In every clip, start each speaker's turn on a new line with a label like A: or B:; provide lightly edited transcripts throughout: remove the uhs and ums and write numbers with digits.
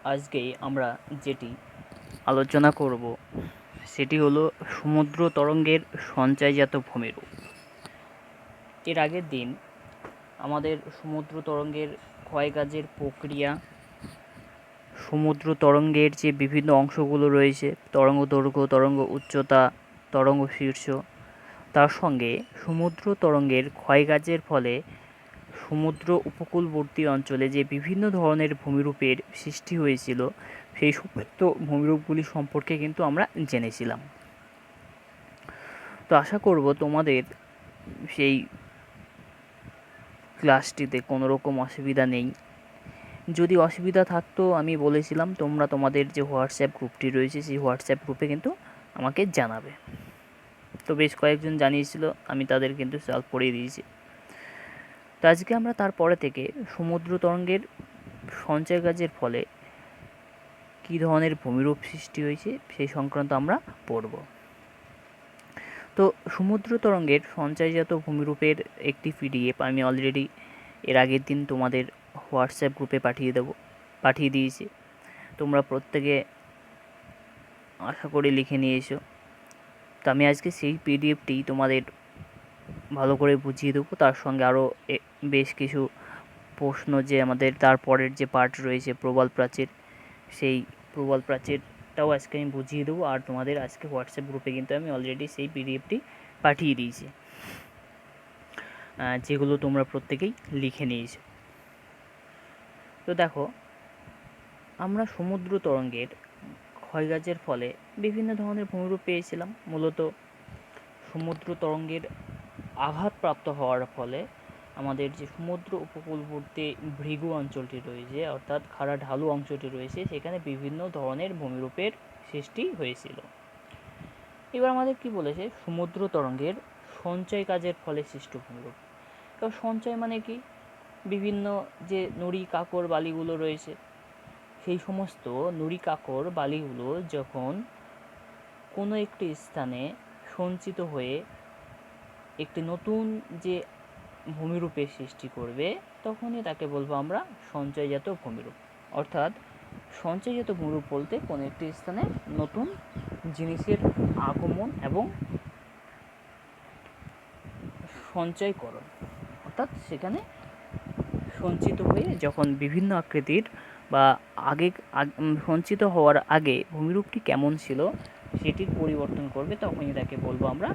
A: আজকে আমরা যেটি আলোচনা করব সেটি হলো সমুদ্র তরঙ্গের সঞ্চয়জাত ভূমিরূপ। এর আগের দিন আমাদের সমুদ্র তরঙ্গের ক্ষয়কার্যের প্রক্রিয়া, সমুদ্র তরঙ্গের যে বিভিন্ন অংশগুলো রয়েছে, তরঙ্গ দৈর্ঘ্য, তরঙ্গ উচ্চতা, তরঙ্গ শীর্ষ, তার সঙ্গে সমুদ্র তরঙ্গের ক্ষয়কার্যের ফলে সমুদ্র উপকূলবর্তী অঞ্চলে যে বিভিন্ন ধরনের ভূমিরূপের সৃষ্টি হয়েছিল সেই সমস্ত ভূমিরূপগুলি সম্পর্কে কিন্তু আমরা জেনেছিলাম। তো আশা করব তোমাদের সেই ক্লাসটিতে কোনো রকম অসুবিধা নেই। যদি অসুবিধা থাকতো আমি বলেছিলাম তোমরা তোমাদের যে হোয়াটসঅ্যাপ গ্রুপটি রয়েছে সেই হোয়াটসঅ্যাপ গ্রুপে কিন্তু আমাকে জানাবে। তো বেশ কয়েকজন জানিয়েছিল, আমি তাদের কিন্তু সলভ করিয়ে দিয়েছি। তো আজকে আমরা তারপরে থেকে সমুদ্র তরঙ্গের সঞ্চয় কাজের ফলে কী ধরনের ভূমিরূপ সৃষ্টি হয়েছে সেই সংক্রান্ত আমরা পড়ব। তো সমুদ্র তরঙ্গের সঞ্চয়জাত ভূমিরূপের একটি পিডিএফ আমি অলরেডি এর আগের দিন তোমাদের হোয়াটসঅ্যাপ গ্রুপে পাঠিয়ে দিয়েছি। তোমরা প্রত্যেকে আশা করি লিখে নিয়ে এসো। তো আমি আজকে সেই পিডিএফটি তোমাদের ভালো করে বুঝিয়ে দেবো। তার সঙ্গে আরও বেশ কিছু প্রশ্ন, যে আমাদের তারপরের যে পার্ট রয়েছে প্রবাল প্রাচীর, সেই প্রবাল প্রাচীরটাও আজকে আমি বুঝিয়ে দেবো। আর তোমাদের আজকে হোয়াটসঅ্যাপ গ্রুপে কিন্তু আমি অলরেডি সেই পিডিএফটি পাঠিয়ে দিয়েছি, যেগুলো তোমরা প্রত্যেকেই লিখে নিয়েছো। তো দেখো, আমরা সমুদ্র তরঙ্গের ক্ষয়কার্যের ফলে বিভিন্ন ধরনের ভূমিরূপ পেয়েছিলাম। মূলত সমুদ্র তরঙ্গের আঘাতপ্রাপ্ত হওয়ার ফলে আমাদের যে সমুদ্র উপকূলবর্তী ভৃগু অঞ্চলটি রয়েছে, অর্থাৎ খাড়া ঢালু অংশটি রয়েছে, সেখানে বিভিন্ন ধরনের ভূমিরূপের সৃষ্টি হয়েছিল। এবার আমাদের কি বলেছে, সমুদ্র তরঙ্গের সঞ্চয় কাজের ফলে সৃষ্ট ভূমিরূপ। এবার সঞ্চয় মানে কি, বিভিন্ন যে নুড়ি কাকর বালিগুলো রয়েছে, সেই সমস্ত নুড়ি কাকর বালিগুলো যখন কোনো একটি স্থানে সঞ্চিত হয়ে একটি নতুন যে ভূমিরূপের সৃষ্টি করবে, তখনই তাকে বলবো আমরা সঞ্চয়জাত ভূমিরূপ। অর্থাৎ সঞ্চয়জাত ভূমিরূপ বলতে কোনো একটি স্থানে নতুন জিনিসের আগমন এবং সঞ্চয়করণ, অর্থাৎ সেখানে সঞ্চিত হয়ে যখন বিভিন্ন আকৃতির বা সঞ্চিত হওয়ার আগে ভূমিরূপটি কেমন ছিল সেটির পরিবর্তন করবে, তখনই তাকে বলবো আমরা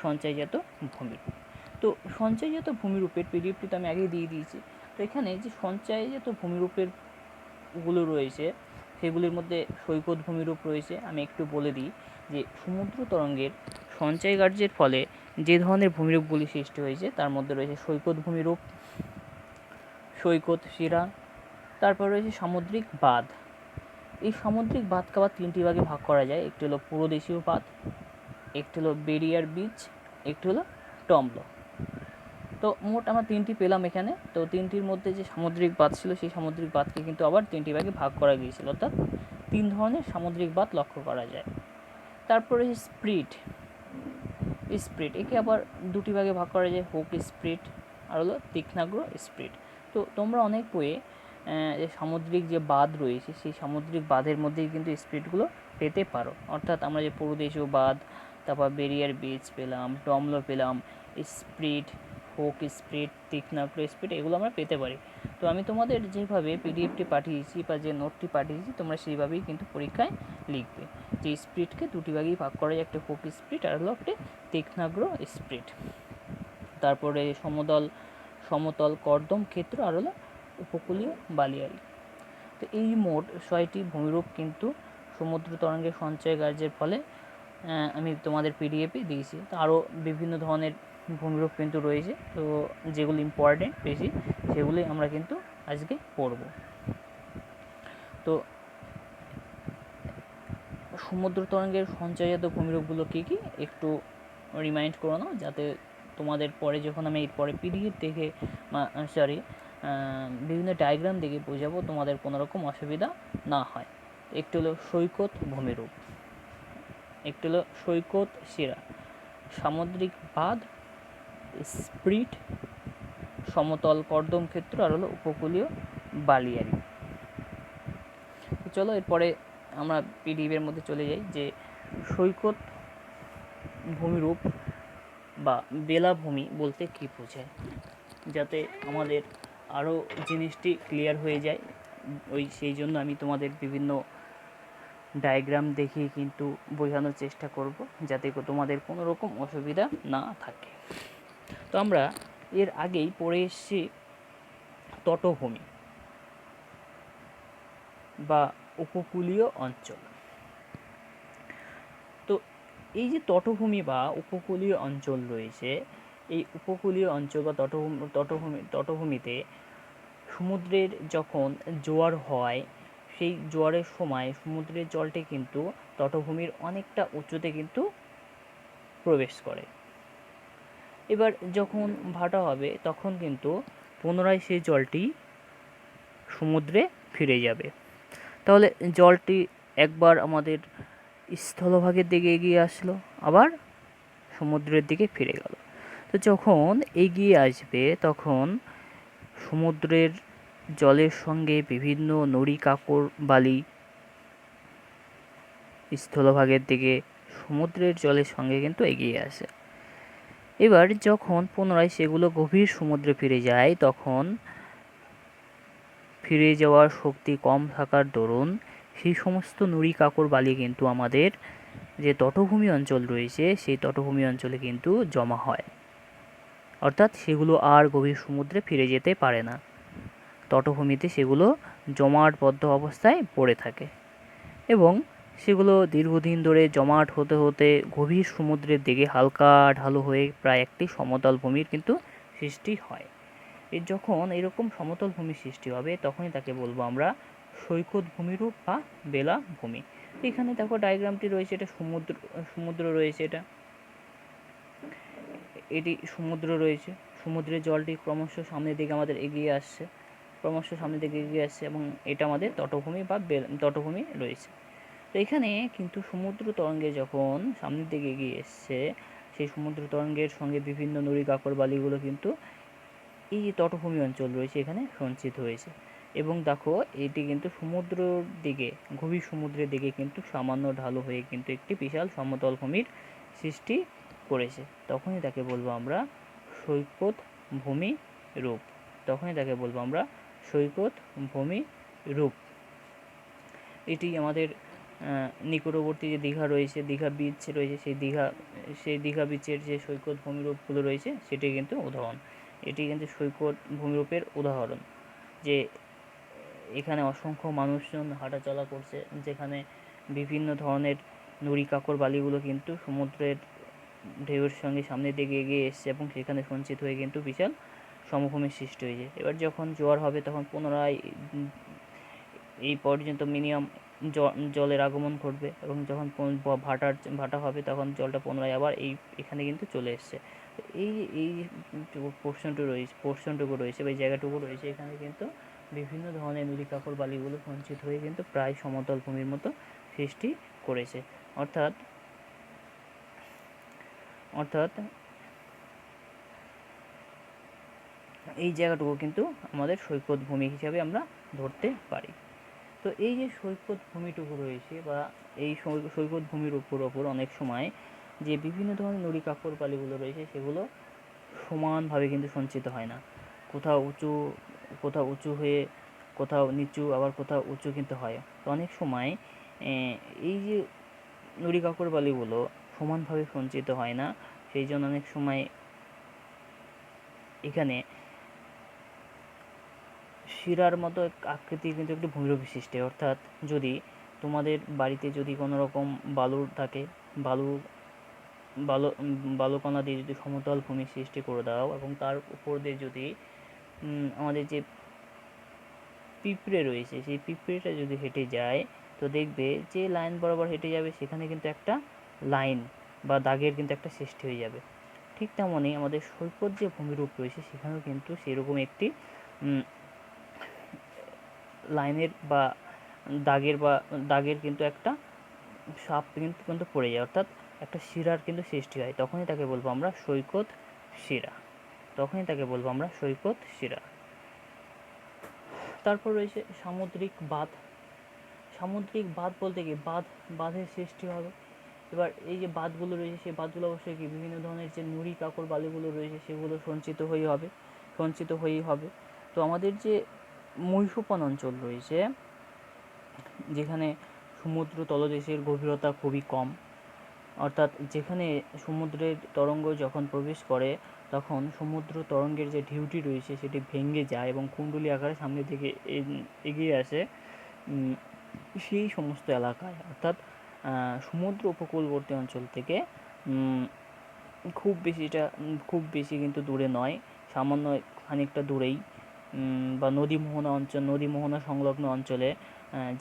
A: সঞ্চয়জাত ভূমিরূপ। তো সঞ্চয়জাত ভূমিরূপের পিডিএফটি তো আমি আগেই দিয়ে দিয়েছি। তো এখানে যে সঞ্চয়জাত ভূমিরূপের গুলো রয়েছে সেগুলির মধ্যে সৈকত ভূমিরূপ রয়েছে। আমি একটু বলে দিই যে সমুদ্র তরঙ্গের সঞ্চয় কার্যের ফলে যে ধরনের ভূমিরূপগুলি সৃষ্টি হয়েছে তার মধ্যে রয়েছে সৈকত ভূমিরূপ, সৈকত শিরা, তারপর রয়েছে সামুদ্রিক বাঁধ। এই সামুদ্রিক বাঁধকে আবার তিনটি ভাগে ভাগ করা যায়। একটি হলো পুরোদেশীয় বাঁধ, একটি হলো বেরিয়ার বিচ, একটি হলো টমলো। তো মোট আমরা তিনটি পেলাম এখানে। তো তিনটির মধ্যে যে সামুদ্রিক বাঁধ ছিল সেই সামুদ্রিক বাঁধকে কিন্তু আবার তিনটি ভাগে ভাগ করা গিয়েছিল, অর্থাৎ তিন ধরনের সামুদ্রিক বাঁধ লক্ষ্য করা যায়। তারপরে স্প্রিট, একে আবার দুটি ভাগে ভাগ করা যায়, হুক স্প্রিট আর হলো তীক্ষ্ণাগ্র স্প্রিট। তো তোমরা অনেক বইয়ে যে সামুদ্রিক যে বাঁধ রয়েছে সেই সামুদ্রিক বাঁধের মধ্যেই কিন্তু স্প্রিটগুলো পেতে পারো। অর্থাৎ আমরা যে পুরোদেশীয় বাঁধ, তারপর বেরিয়ার বিচ পেলাম, টমলো পেলাম, স্প্রিট, হুক স্প্রিট, তীক্ষ্ণাগ্র স্প্রিট, এগুলো আমরা পেতে পারি। তো আমি তোমাদের যেভাবে পিডিএফটি পাঠিয়েছি বা যে নোটটি পাঠিয়েছি তোমরা সেইভাবেই কিন্তু পরীক্ষায় লিখবে যে স্প্রিটকে দুটি ভাগেই ভাগ করা যায়, একটা হুক স্প্রিট আর হলো একটা তীক্ষ্ণাগ্র স্প্রিট। তারপরে সমতল কর্দম ক্ষেত্র আর হলো উপকূলীয় বালিয়াড়ি। তো এই মোট 6টি ভূমিরূপ কিন্তু সমুদ্র তরঙ্গের সঞ্চয় কার্যের ফলে আমি তোমাদের পিডিএফে দিয়েছি। তো আরও বিভিন্ন ধরনের ভূমিরূপ কিন্তু রয়েছে, তো যেগুলো ইম্পর্টেন্ট বেশি সেগুলি আমরা কিন্তু আজকে পড়ব। তো সমুদ্র তরঙ্গের সঞ্চয়জাত ভূমিরূপগুলো কী কী একটু রিমাইন্ড করে নাও, যাতে তোমাদের পরে যখন আমি এরপরে পিডিএফ দেখে বিভিন্ন ডায়াগ্রাম দেখে বোঝাবো তোমাদের কোনো রকম অসুবিধা না হয়। একটি হলো সৈকত ভূমিরূপ, একটি হলো সৈকত শিরা, সামুদ্রিক বাঁধ, স্প্রিট, সমতল কর্দম ক্ষেত্র আর হলো উপকূলীয় বালিয়াড়ি। চলো এরপরে আমরা পিডিএফের মধ্যে চলে যাই যে সৈকত ভূমিরূপ বা বেলাভূমি বলতে কী বোঝায়, যাতে আমাদের আরও জিনিসটি ক্লিয়ার হয়ে যায়। সেই জন্য আমি তোমাদের বিভিন্ন ডায়াগ্রাম দেখিয়ে কিন্তু বোঝানোর চেষ্টা করব, যাতে তোমাদের কোনো রকম অসুবিধা না থাকে। তো আমরা এর আগেই পড়ে এসেছি তটভূমি বা উপকূলীয় অঞ্চল। তো এই যে তটভূমি বা উপকূলীয় অঞ্চল রয়েছে, এই উপকূলীয় অঞ্চল বা তটভূমিতে সমুদ্রের যখন জোয়ার হয়, সেই জোয়ারের সময় সমুদ্রের জলটি কিন্তু তটভূমির অনেকটা উঁচুতে কিন্তু প্রবেশ করে। এবার যখন ভাটা হবে তখন কিন্তু পুনরায় সেই জলটি সমুদ্রে ফিরে যাবে। তাহলে জলটি একবার আমাদের স্থলভাগের দিকে এগিয়ে আসলো, আবার সমুদ্রের দিকে ফিরে গেল। তো যখন এগিয়ে আসবে তখন সমুদ্রের জলের সঙ্গে বিভিন্ন নুড়ি কাকড় বালি স্থলভাগের দিকে সমুদ্রের জলের সঙ্গে কিন্তু এগিয়ে আসে। এবার যখন পুনরায় সেগুলো গভীর সমুদ্রে ফিরে যায়, তখন ফিরে যাওয়ার শক্তি কম থাকার দরুন সেই সমস্ত নুড়ি কাকড় বালি কিন্তু আমাদের যে তটভূমি অঞ্চল রয়েছে সেই তটভূমি অঞ্চলে কিন্তু জমা হয়, অর্থাৎ সেগুলো আর গভীর সমুদ্রে ফিরে যেতে পারে না। তটভূমিতে সেগুলো জমাটবদ্ধ অবস্থায় পড়ে থাকে এবং সেগুলো দীর্ঘদিন ধরে জমাট হতে হতে গভীর সমুদ্রের দিকে হালকা ঢালু হয়ে প্রায় একটি সমতল ভূমির কিন্তু সৃষ্টি হয়। যখন এরকম সমতল ভূমির সৃষ্টি হবে তখনই তাকে বলবো আমরা সৈকত ভূমিরূপ বা বেলাভূমি। এখানে দেখো ডায়াগ্রামটি রয়েছে, এটা সমুদ্র রয়েছে, এটি সমুদ্র রয়েছে। সমুদ্রের জলটি ক্রমশ সামনের দিকে আমাদের এগিয়ে আসছে, এবং এটা আমাদের তটভূমি বা তটভূমি রয়েছে। তো এখানে কিন্তু সমুদ্র তরঙ্গে যখন সামনের দিকে এগিয়ে এসছে, সেই সমুদ্র তরঙ্গের সঙ্গে বিভিন্ন নুড়ি কাকড় বালিগুলো কিন্তু এই যে তটভূমি অঞ্চল রয়েছে এখানে সঞ্চিত হয়েছে। এবং দেখো এটি কিন্তু সমুদ্রের দিকে, গভীর সমুদ্রের দিকে কিন্তু সামান্য ঢালু হয়ে কিন্তু একটি বিশাল সমতল ভূমির সৃষ্টি করেছে। তখনই তাকে বলবো আমরা সৈকত ভূমি রূপ। এটি আমাদের নিকটবর্তী যে দীঘা রয়েছে, দীঘা বিচ রয়েছে, সেই দীঘা বিচের যে সৈকত ভূমিরূপগুলো রয়েছে সেটি কিন্তু উদাহরণ। এটি কিন্তু সৈকত ভূমিরূপের উদাহরণ, যে এখানে অসংখ্য মানুষজন হাঁটাচলা করছে, যেখানে বিভিন্ন ধরনের নুড়ি কাকড় বালিগুলো কিন্তু সমুদ্রের ঢেউয়ের সঙ্গে সামনের দিকে এগিয়ে এসছে এবং সেখানে সঞ্চিত হয়ে কিন্তু বিশাল সমভূমির সৃষ্টি হয়েছে। এবার যখন জোয়ার হবে তখন পুনরায় এই পর্যন্ত মিনিমাম জলের আগমন ঘটবে এবং যখন ভাটা হবে তখন জলটা পুনরায় আবার এখানে কিন্তু চলে এসছে। এই এই পোর্শনটুকু রয়েছে বা এই জায়গাটুকু রয়েছে, এখানে কিন্তু বিভিন্ন ধরনের নুড়ি কাকড় বালিগুলো সঞ্চিত হয়ে কিন্তু প্রায় সমতল ভূমির মতো সৃষ্টি করেছে। অর্থাৎ এই জায়গাটুকু কিন্তু আমাদের সৈকত ভূমি হিসাবে আমরা ধরতে পারি। তো এই যে সৈকত ভূমিটুকু রয়েছে বা এই সৈকত ভূমির ওপর অনেক সময় যে বিভিন্ন ধরনের নুড়ি কাকড় বালিগুলো রয়েছে সেগুলো সমানভাবে কিন্তু সঞ্চিত হয় না। কোথাও উঁচু হয়ে, কোথাও নিচু, আবার কোথাও উঁচু কিন্তু হয়। তো অনেক সময় এই যে নুড়ি কাকড় বালিগুলো সমানভাবে সঞ্চিত হয় না, সেই জন্য অনেক সময় এখানে শিরার মতো আকৃতির কিন্তু একটি ভূমিরূপ সৃষ্টি হয়। অর্থাৎ যদি তোমাদের বাড়িতে যদি কোনো রকম বালুর থাকে, বালুকণা দিয়ে যদি সমতল ভূমি সৃষ্টি করে দাও এবং তার উপর দিয়ে যদি আমাদের যে পিঁপড়ে রয়েছে সেই পিঁপড়েটা যদি হেঁটে যায়, তো দেখবে যে লাইন বরাবর হেঁটে যাবে সেখানে কিন্তু একটা লাইন বা দাগের কিন্তু একটা সৃষ্টি হয়ে যাবে। ঠিক তেমনই আমাদের সৈকত যে ভূমিরূপ রয়েছে সেখানেও কিন্তু সেরকম একটি লাইনের বা দাগের কিন্তু একটা সাপ কিন্তু পড়ে যায়, অর্থাৎ একটা শিরার কিন্তু সৃষ্টি হয়। তখনই তাকে বলবো আমরা সৈকত শিরা। তারপর রয়েছে সামুদ্রিক বাঁধ। সামুদ্রিক বাঁধ বলতে কি বাঁধের সৃষ্টি হবে। এবার এই যে বাঁধগুলো রয়েছে সেই বাঁধগুলো অবশ্যই কি বিভিন্ন ধরনের যে নুড়ি কাকর বালিগুলো রয়েছে সেগুলো সঞ্চিত হয়েই হবে। তো আমাদের যে মহীসোপান অঞ্চল রয়েছে, যেখানে সমুদ্র তলদেশের গভীরতা খুবই কম, অর্থাৎ যেখানে সমুদ্রের তরঙ্গ যখন প্রবেশ করে তখন সমুদ্র তরঙ্গের যে ঢেউটি রয়েছে সেটি ভেঙে যায় এবং কুণ্ডলী আকারে সামনের দিকে এগিয়ে আসে, সেই সমস্ত এলাকায়, অর্থাৎ সমুদ্র উপকূলবর্তী অঞ্চল থেকে খুব বেশি কিন্তু দূরে নয়, সামান্য খানিকটা দূরেই, বা নদী মোহনা সংলগ্ন অঞ্চলে,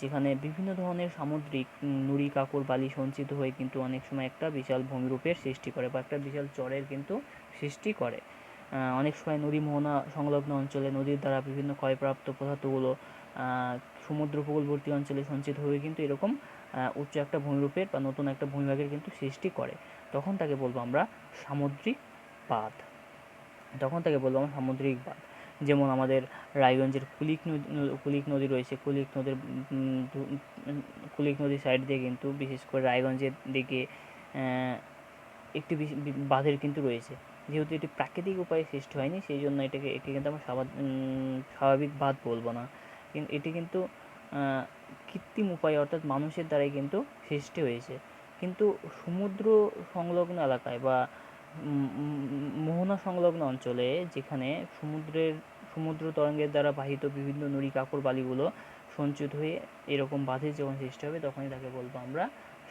A: যেখানে বিভিন্ন ধরনের সামুদ্রিক নুড়ি কাকর বালি সঞ্চিত হয়ে কিন্তু অনেক সময় একটা বিশাল ভূমিরূপের সৃষ্টি করে বা একটা বিশাল চরের কিন্তু সৃষ্টি করে। অনেক সময় নদী মোহনা সংলগ্ন অঞ্চলে নদীর দ্বারা বিভিন্ন ক্ষয়প্রাপ্ত পদার্থগুলো সমুদ্র উপকূলবর্তী অঞ্চলে সঞ্চিত হয়ে কিন্তু এরকম উচ্চ একটা ভূমিরূপের বা নতুন একটা ভূমিভাগের কিন্তু সৃষ্টি করে। তখন তাকে বলবো আমরা সামুদ্রিক বাঁধ। যেমন আমাদের রায়গঞ্জের কুলিক নদী রয়েছে। কুলিক নদীর সাইড দিয়ে কিন্তু বিশেষ করে রায়গঞ্জের দিকে একটি বাঁধের কিন্তু রয়েছে। যেহেতু এটি প্রাকৃতিক উপায়ে সৃষ্টি হয়নি সেই জন্য একে কিন্তু আমরা স্বাভাবিক বাঁধ বলবো না, কিন্তু এটি কিন্তু কৃত্রিম উপায়ে অর্থাৎ মানুষের দ্বারাই কিন্তু সৃষ্টি হয়েছে। কিন্তু সমুদ্র সংলগ্ন এলাকায় বা মোহনা সংলগ্ন অঞ্চলে, যেখানে সমুদ্র তরঙ্গের দ্বারা বাহিত বিভিন্ন নুড়ি কাকর বালিগুলো সঞ্চিত হয়ে এরকম বাঁধের যখন সৃষ্টি হবে তখনই তাকে বলবো আমরা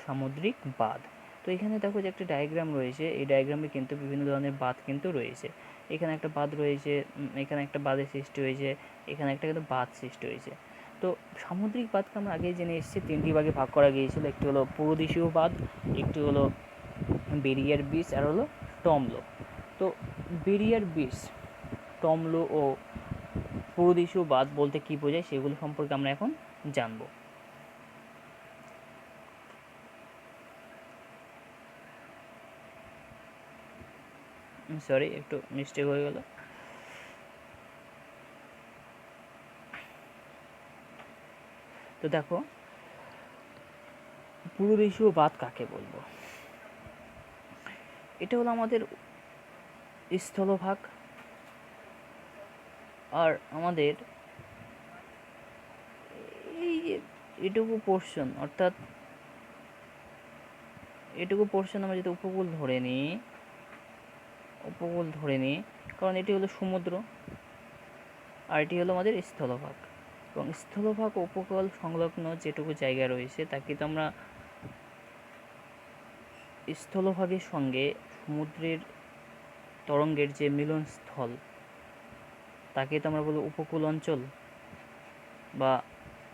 A: সামুদ্রিক বাঁধ। তো এখানে দেখো যে একটা ডায়াগ্রাম রয়েছে, এই ডায়াগ্রামে কিন্তু বিভিন্ন ধরনের বাঁধ কিন্তু রয়েছে। এখানে একটা বাঁধ রয়েছে, এখানে একটা বাঁধের সৃষ্টি হয়েছে, এখানে একটা কিন্তু বাঁধ সৃষ্টি হয়েছে। তো সামুদ্রিক বাঁধকে আমরা আগেই জেনে এসেছি, তিনটি ভাগে ভাগ করা গিয়েছিল। একটি হলো পূর্বদেশীয় বাঁধ, একটি হলো বেরিয়ার বিচ, আর হলো টমলো। তো বেরিয়ার বিচ, টমলো ও পূর্বদেশীয় বাঁধ বলতে কী বোঝায় সেগুলো সম্পর্কে আমরা এখন জানব। সরি, একটু মিস্টেক হয়ে গেল। তো দেখো, পূর্বদেশীয় বাঁধ কাকে বলবো? এটা হলো আমাদের স্থলভাগ, আর আমাদের এই যে এটুকু পোর্শন, অর্থাৎ এটুকু পোর্শন আমরা যদি উপকূল ধরে নিই, কারণ এটি হলো সমুদ্র আর এটি হলো আমাদের স্থলভাগ, এবং স্থলভাগ ও উপকূল সংলগ্ন যেটুকু জায়গা রয়েছে তাকে তো আমরা স্থলভাগের সঙ্গে সমুদ্রের তরঙ্গের যে মিলনস্থল তাকে তো আমরা বলবো উপকূল অঞ্চল বা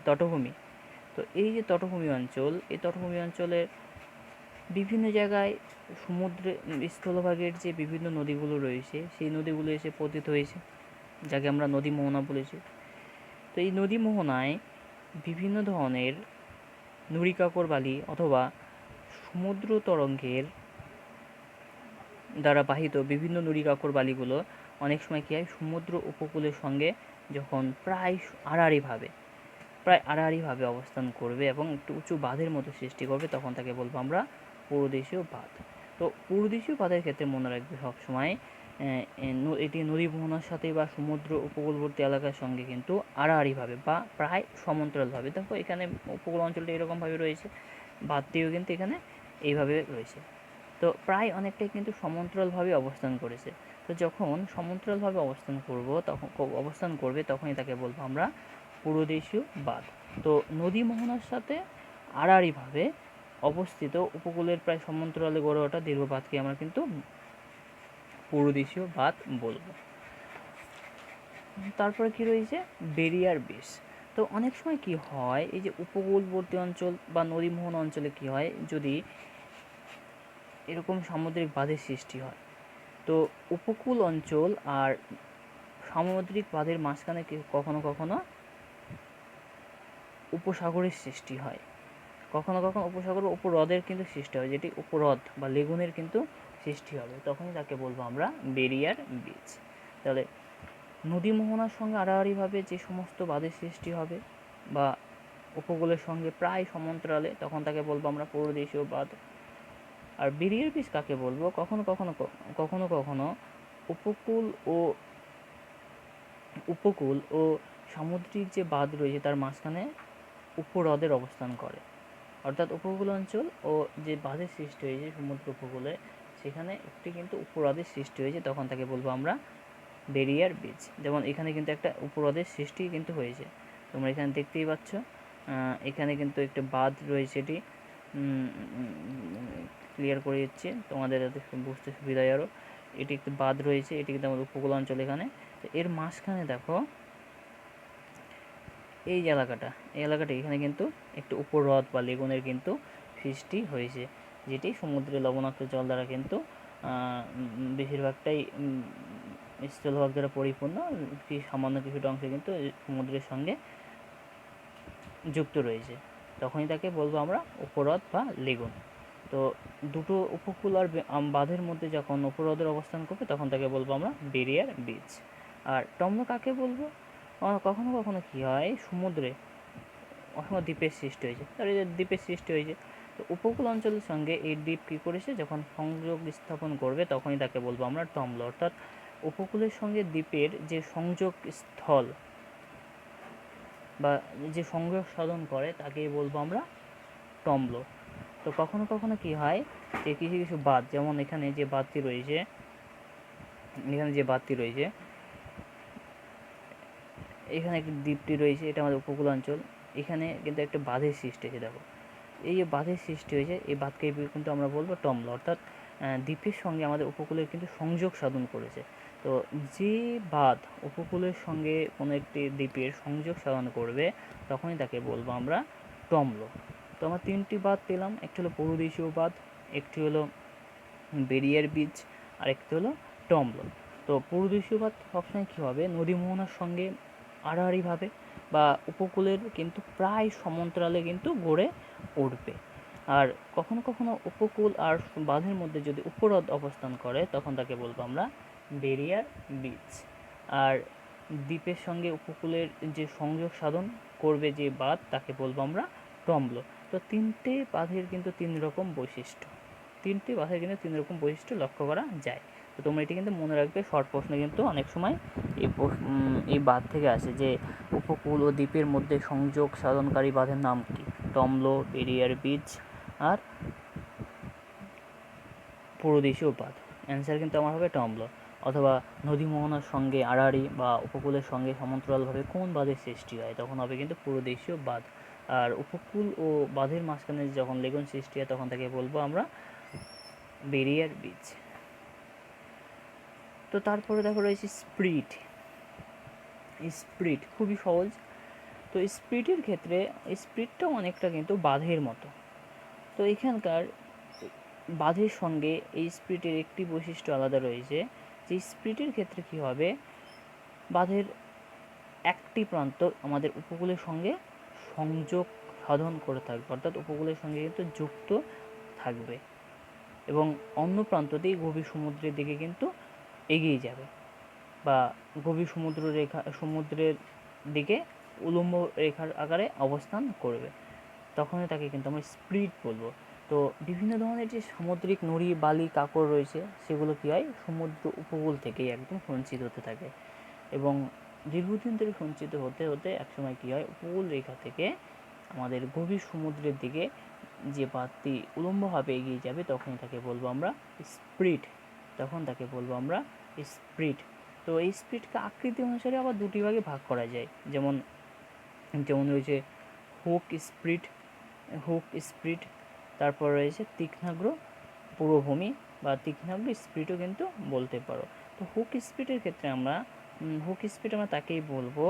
A: তটভূমি। তো এই যে তটভূমি অঞ্চল, এই তটভূমি অঞ্চলের বিভিন্ন জায়গায় সমুদ্রে স্থলভাগের যে বিভিন্ন নদীগুলো রয়েছে সেই নদীগুলো এসে পতিত হয়েছে, যাকে আমরা নদী মোহনা বলেছি। তো এই নদী মোহনায় বিভিন্ন ধরনের নুড়ি কাকর বালি অথবা সমুদ্র তরঙ্গের দ্বারা বাহিত বিভিন্ন নুড়ি কাকর বালিগুলো অনেক সময় কী হয়, সমুদ্র উপকূলের সঙ্গে যখন প্রায় আড়াআড়িভাবে অবস্থান করবে এবং একটু উঁচু বাঁধের মতো সৃষ্টি করবে, তখন তাকে বলবো আমরা পূর্বদেশীয় বাঁধ। তো পূর্বদেশীয় বাঁধের ক্ষেত্রে মনে রাখবে সবসময় এটি নদী মোহনার সাথে বা সমুদ্র উপকূলবর্তী এলাকার সঙ্গে কিন্তু আড়াআড়িভাবে বা প্রায় সমান্তরালভাবে, দেখো এখানে উপকূল অঞ্চলটা এরকমভাবে রয়েছে, বাঁধটিও কিন্তু এখানে এইভাবে রয়েছে। তো প্রায় অনেকটাই কিন্তু সমান্তরালভাবে অবস্থান করেছে। তো যখন সমান্তরালভাবে অবস্থান করবে তখনই তাকে বলবো আমরা পূর্বদেশীয় বাঁধ। তো নদী মোহনার সাথে আড়াআড়িভাবে অবস্থিত উপকূলের প্রায় সমান্তরালে গড়ে ওঠা দীর্ঘ বাঁধকে আমরা কিন্তু পূর্বদেশীয় বাঁধ বলবো। তারপরে কি রয়েছে, বেরিয়ার বিচ। তো অনেক সময় কি হয়, এই যে উপকূলবর্তী অঞ্চল বা নদীমোহন অঞ্চলে কি হয়, যদি এরকম সামুদ্রিক বাঁধের সৃষ্টি হয়, তো উপকূল অঞ্চল আর সামুদ্রিক বাঁধের মাঝখানে কখনো কখনো উপসাগরের সৃষ্টি হয়, কখনো কখনো উপসাগর বা উপহ্রদের কিন্তু সৃষ্টি হয়, যেটি উপহ্রদ বা লেগুনের কিন্তু সৃষ্টি হবে, তখনই তাকে বলবো আমরা বেরিয়ার বিচ। তাহলে নদী মোহনার সঙ্গে আড়াআড়িভাবে যে সমস্ত বাঁধের সৃষ্টি হবে বা উপকূলের সঙ্গে প্রায় সমান্তরালে, তখন তাকে বলবো আমরা পূর্বদেশীয় বাঁধ। আর বেরিয়ার বীজ কাকে বলবো? কখনো কখনো কখনো কখনো উপকূল ও উপকূল ও সামুদ্রিক যে বাঁধ রয়েছে তার মাঝখানে উপহ্রদের অবস্থান করে, অর্থাৎ উপকূল অঞ্চল ও যে বাঁধের সৃষ্টি হয়েছে সমুদ্র উপকূলে, সেখানে একটি কিন্তু উপহ্রদের সৃষ্টি হয়েছে, তখন তাকে বলবো আমরা বেরিয়ার বীজ। যেমন এখানে কিন্তু একটা উপহ্রদের সৃষ্টি কিন্তু হয়েছে, তোমরা এখানে দেখতেই পাচ্ছ। এখানে কিন্তু একটা বাঁধ রয়েছে, এটি ক্লিয়ার করে দিচ্ছি তোমাদের যাতে বুঝতে সুবিধা হয় আরও। এটি একটি বাঁধ রয়েছে, এটি কিন্তু আমাদের উপকূল অঞ্চল। এখানে তো এর মাঝখানে দেখো এই এলাকাটা, এখানে কিন্তু একটু উপহ্রদ বা লেগুনের কিন্তু সৃষ্টি হয়েছে, যেটি সমুদ্রের লবণাক্ত জল দ্বারা কিন্তু বেশিরভাগটাই স্থলভাগ দ্বারা পরিপূর্ণ, সামান্য কিছুটা অংশ কিন্তু সমুদ্রের সঙ্গে যুক্ত রয়েছে, তখনই তাকে বলবো আমরা উপহ্রদ বা লেগুন। তো দুটো উপকূল আর বাঁধের মধ্যে যখন উপহ্রদের অবস্থান করবে তখন তাকে বলবো আমরা বেরিয়ার বীজ। আর টম্ব কাকে বলবো? কখনো কখনো কী হয়, সমুদ্রে অসংখ্য দ্বীপের সৃষ্টি হয়েছে, তার এই যে দ্বীপের সৃষ্টি হয়েছে, তো উপকূল অঞ্চলের সঙ্গে এই দ্বীপ কী করেছে, যখন সংযোগ স্থাপন করবে তখনই তাকে বলবো আমরা টম্ল। অর্থাৎ উপকূলের সঙ্গে দ্বীপের যে সংযোগ স্থল বা যে সংযোগ সাধন করে তাকেই বলবো আমরা টম্ল। তো কখনো কখনো কী হয় যে কিছু কিছু বাঁধ, যেমন এখানে যে বাঁধটি রয়েছে, এখানে একটি দ্বীপটি রয়েছে, এটা আমাদের উপকূল অঞ্চল, এখানে কিন্তু একটা বাঁধের সৃষ্টি হয়েছে। দেখো এই যে বাঁধের সৃষ্টি হয়েছে, এই বাঁধকে কিন্তু আমরা বলবো টম্ল, অর্থাৎ দ্বীপের সঙ্গে আমাদের উপকূলের কিন্তু সংযোগ সাধন করেছে। তো যে বাঁধ উপকূলের সঙ্গে কোনো একটি দ্বীপের সংযোগ সাধন করবে তখনই তাকে বলবো আমরা টম্ল। তো আমরা তিনটি বাঁধ পেলাম, একটি হলো পূর্বদেশীয় বাঁধ, একটি হলো বেরিয়ার বীজ, আর একটি হলো টম্ল। তো পূর্বদেশীয় বাঁধ সবসময় কী হবে, নদী মোহনার সঙ্গে আড়াআড়িভাবে বা উপকূলের কিন্তু প্রায় সমান্তরালে কিন্তু গড়ে উঠবে। আর কখনো কখনো উপকূল আর বাঁধের মধ্যে যদি উপহ্রদ অবস্থান করে তখন তাকে বলবো আমরা বেরিয়ার বীজ। আর দ্বীপের সঙ্গে উপকূলের যে সংযোগ সাধন করবে যে বাঁধ তাকে বলবো আমরা টম্ল। তো তিনটে বাঁধের কিন্তু তিন রকম বৈশিষ্ট্য লক্ষ্য করা যায়। তো তোমরা এটি কিন্তু মনে রাখবে, শর্ট প্রশ্ন কিন্তু অনেক সময় এই বাঁধ থেকে আসে যে উপকূল ও দ্বীপের মধ্যে সংযোগ সাধনকারী বাঁধের নাম কি? টম্ল, বেরিয়ার বীজ আর পূর্বদেশীয় বাঁধ। অ্যান্সার কিন্তু আমার হবে টম্ল। অথবা নদী মোহনার সঙ্গে আড়াআড়ি বা উপকূলের সঙ্গে সমান্তরালভাবে কোন বাঁধের সৃষ্টি হয়, তখন হবে কিন্তু পূর্বদেশীয় বাঁধ। আর উপকূল ও বাঁধের মাঝখানে যখন লেগুন সৃষ্টি হয় তখন তাকে বলবো আমরা বেরিয়ার বীজ। তো তারপরে দেখো রয়েছে স্প্রিট খুবই সহজ। তো স্প্রিটের ক্ষেত্রে স্প্রিটটাও অনেকটা কিন্তু বাঁধের মতো। তো এখানকার বাঁধের সঙ্গে এই স্প্রিটের একটি বৈশিষ্ট্য আলাদা রয়েছে, যে স্প্রিটের ক্ষেত্রে কী হবে, বাঁধের একটি প্রান্ত আমাদের উপকূলের সঙ্গে সংযোগ সাধন করে থাকবে, অর্থাৎ উপকূলের সঙ্গে কিন্তু যুক্ত থাকবে, এবং অন্য প্রান্ততেই গভীর সমুদ্রের দিকে কিন্তু এগিয়ে যাবে বা গভীর সমুদ্রের দিকে উলম্ব রেখার আকারে অবস্থান করবে, তখনই তাকে কিন্তু আমরা স্প্রিট বলবো। তো বিভিন্ন ধরনের যে সামুদ্রিক নুড়ি, বালি, কাঁকড় রয়েছে সেগুলো কী হয়, সমুদ্র উপকূল থেকেই একদম সঞ্চিত হতে থাকে, এবং দীর্ঘদিন ধরে সঞ্চিত হতে হতে একসময় কী হয়, উপকূল রেখা থেকে আমাদের গভীর সমুদ্রের দিকে যে বাঁধটি উলম্বভাবে এগিয়ে যাবে তখনই তাকে বলবো আমরা স্প্রিট। তো এই স্প্রিটকে আকৃতি অনুসারে আবার দুটি ভাগে ভাগ করা যায়, যেমন রয়েছে হুক স্প্রিট, তারপর রয়েছে তীক্ষ্ণাগ্র পূর্বভূমি বা তীক্ষ্ণাগ্র স্প্রিটও কিন্তু বলতে পারো। তো হুক স্প্রিটের ক্ষেত্রে আমরা তাকেই বলবো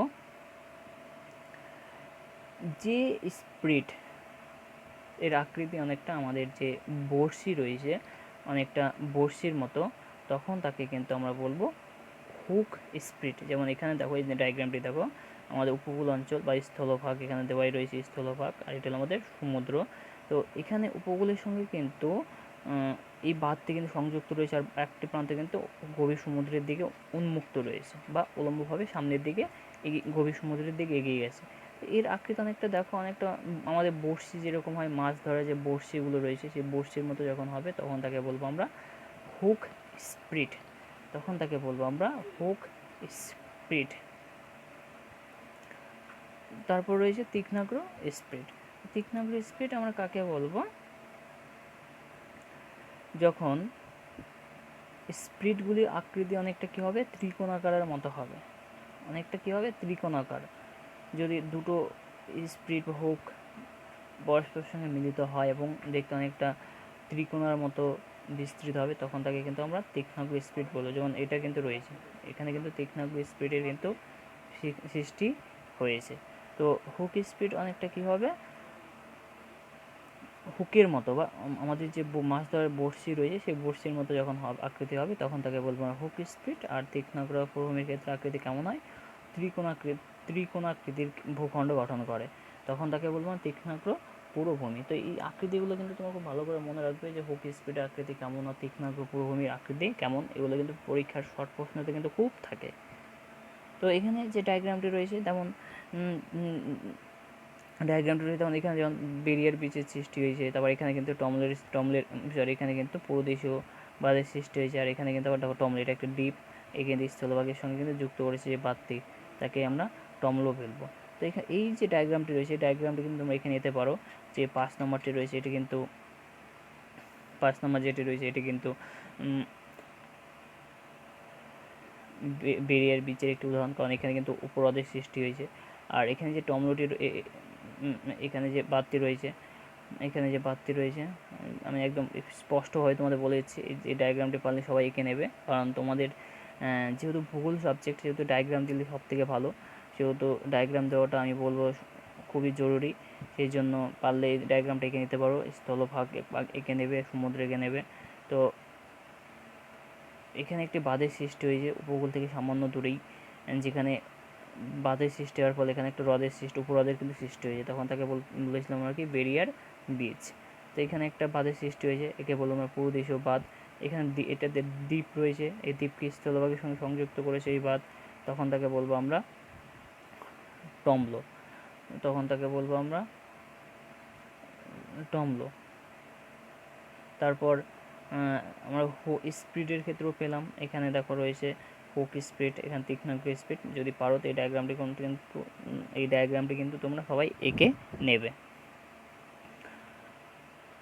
A: যে স্প্রিট এর আকৃতি অনেকটা আমাদের যে বড়শি রয়েছে, অনেকটা বড়শির মতো, তখন তাকে কিন্তু আমরা বলবো হুক স্প্রিট। যেমন এখানে দেখো, এই ডায়াগ্রামটি দেখো, আমাদের উপকূল অঞ্চল বা স্থলভাগ এখানে দেওয়াই রয়েছে, স্থলভাগ, আর এটা হলো আমাদের সমুদ্র। তো এখানে উপকূলের সঙ্গে কিন্তু এই বাঁধটি কিন্তু সংযুক্ত রয়েছে, আর একটি প্রান্তে কিন্তু গভীর সমুদ্রের দিকে উন্মুক্ত রয়েছে বা উলম্বভাবে সামনের দিকে গভীর সমুদ্রের দিকে এগিয়ে গেছে। এর আকৃতি অনেকটা দেখো, অনেকটা আমাদের বড়শি যেরকম হয়, মাছ ধরার যে বড়শিগুলো রয়েছে সেই বড়শির মতো যখন হবে তখন তাকে বলবো আমরা হুক স্প্রিট। তখন তাকে বলবো আমরা হুক স্প্রিট। তারপর রয়েছে তীক্ষ্ণাগ্র স্প্রিট। তীক্ষ্ণাগ্র স্প্রিট আমরা কাকে বলবো? যখন স্প্রিটগুলির আকৃতি অনেকটা কী হবে, ত্রিকোণাকারের মতো হবে, অনেকটা কী হবে, ত্রিকোণাকার। যদি দুটো স্প্রিট হুক পরস্পরের সঙ্গে মিলিত হয় এবং দেখতে অনেকটা ত্রিকোণার মতো বিস্তৃত হবে তখন তাকে কিন্তু আমরা তীক্ষ্ণাগ্র স্প্রিট বলবো। যেমন এটা কিন্তু রয়েছে, এখানে কিন্তু তীক্ষ্ণাগ্র স্প্রিটের কিন্তু সৃষ্টি হয়েছে। তো হুক স্প্রিট অনেকটা কী হবে, হুকের মতো, বা আমাদের যে মাছ ধরার বড়শি রয়েছে সেই বড়শির মতো যখন আকৃতি হবে তখন তাকে বলবো আমরা হুক স্প্রিট। আর তীক্ষ্ণাগ্র প্রভূমির ক্ষেত্রে আকৃতি কেমন হয়, ত্রিকোণাকৃতির ভূখণ্ড গঠন করে, তখন তাকে বলবো তীক্ষ্ণাগ্র পুরভূমি। তো এই আকৃতিগুলো কিন্তু তোমার খুব ভালো করে মনে রাখবে যে হুক স্প্রিটের আকৃতি কেমন আর তীক্ষ্ণাগ্র পুরভূমির আকৃতি কেমন, এগুলো কিন্তু পরীক্ষার শর্ট প্রশ্নতে কিন্তু খুব থাকে। তো এখানে যে ডায়াগ্রামটি রয়েছে তেমন ডায়াগ্রামটি রয়েছে তেমন এখানে যেমন বেরিয়ার বীজের সৃষ্টি হয়েছে, তারপর এখানে কিন্তু টমলের সরি এখানে কিন্তু পুরোদেশীয় বাঁধের সৃষ্টি হয়েছে। আর এখানে কিন্তু আবার দেখো টমল, এটা একটা দ্বীপ, এখানে স্থলভাগের সঙ্গে কিন্তু যুক্ত করেছে যে বাঁধটি, তাকে আমরা টমলও ফেলবো। তো এখানে এই যে ডায়াগ্রামটি রয়েছে এই ডায়াগ্রামটি কিন্তু তোমরা এখানে নিতে পারো। যে 5 নম্বরটি রয়েছে এটি কিন্তু 5 নম্বর যেটি রয়েছে এটি কিন্তু বেরিয়ার বীজের একটি উদাহরণ, কারণ এখানে কিন্তু উপহ্রদের সৃষ্টি হয়েছে। আর এখানে যে টমলটি এখানে যে বাঁধটি রয়েছে, এখানে যে বাঁধটি রয়েছে আমি একদম স্পষ্টভাবে তোমাদের বলে দিচ্ছি, এই ডায়াগ্রামটি পারলে সবাই এঁকে নেবে, কারণ তোমাদের যেহেতু ভূগোল সাবজেক্ট সেহেতু ডায়াগ্রাম দিলে সবথেকে ভালো, সেহেতু ডায়াগ্রাম দেওয়াটা আমি বলবো খুবই জরুরি। সেই জন্য পারলে এই ডায়াগ্রামটা এঁকে নিতে পারো, স্থলভাগ এঁকে নেবে, সমুদ্র এঁকে নেবে। তো এখানে একটি বাঁধের সৃষ্টি হয়েছে উপকূল থেকে সামান্য দূরেই, যেখানে বাঁধের সৃষ্টি হওয়ার ফলে এখানে একটা হ্রদের সৃষ্টি, উপহ্রদের কিন্তু সৃষ্টি হয়েছে, তখন তাকে বলেছিলাম আমরা কি বেরিয়ার বীজ। তো এখানে একটা বাঁধের সৃষ্টি হয়েছে, একে বলবো আমরা পুরোদেশীয় বাঁধ। এখানে এটাতে দ্বীপ রয়েছে, এই দ্বীপকে স্থলভাগের সঙ্গে সংযুক্ত করেছে এই বাঁধ, তখন তাকে বলবো আমরা টমলো। তখন তাকে বলবো আমরা টমলো। তারপর আমরা স্পিডের ক্ষেত্রেও পেলাম, এখানে দেখো রয়েছে হুক স্পিড, এখানে তীক্ষ্ণাগ্র স্পিড। যদি পারো তো এই ডায়াগ্রামটি কিন্তু তোমরা সবাই এঁকে নেবে।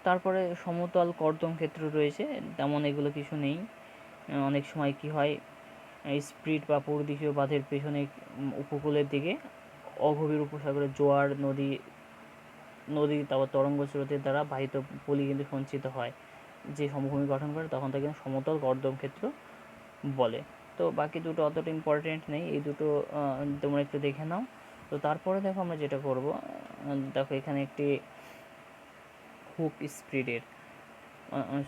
A: তারপরে সমতল কর্দম ক্ষেত্র রয়েছে, তেমন এগুলো কিছু নেই। অনেক সময় কি হয়, স্পিড বা পুরোদেশীয় বাঁধের পেছনে উপকূলের দিকে অগভীর উপসাগরের জোয়ার নদী তারপর তরঙ্গ স্রোতের দ্বারা বাহিত পলি কিন্তু সঞ্চিত হয়, যে সমভূমি গঠন করে, তখন তাকে সমতল কর্দম ক্ষেত্র বলে। তো বাকি দুটো অতটা ইম্পর্টেন্ট নেই, এই দুটো তোমরা একটু দেখে নাও। তো তারপরে দেখো আমরা যেটা করব, দেখো এখানে একটি হুক স্পিডের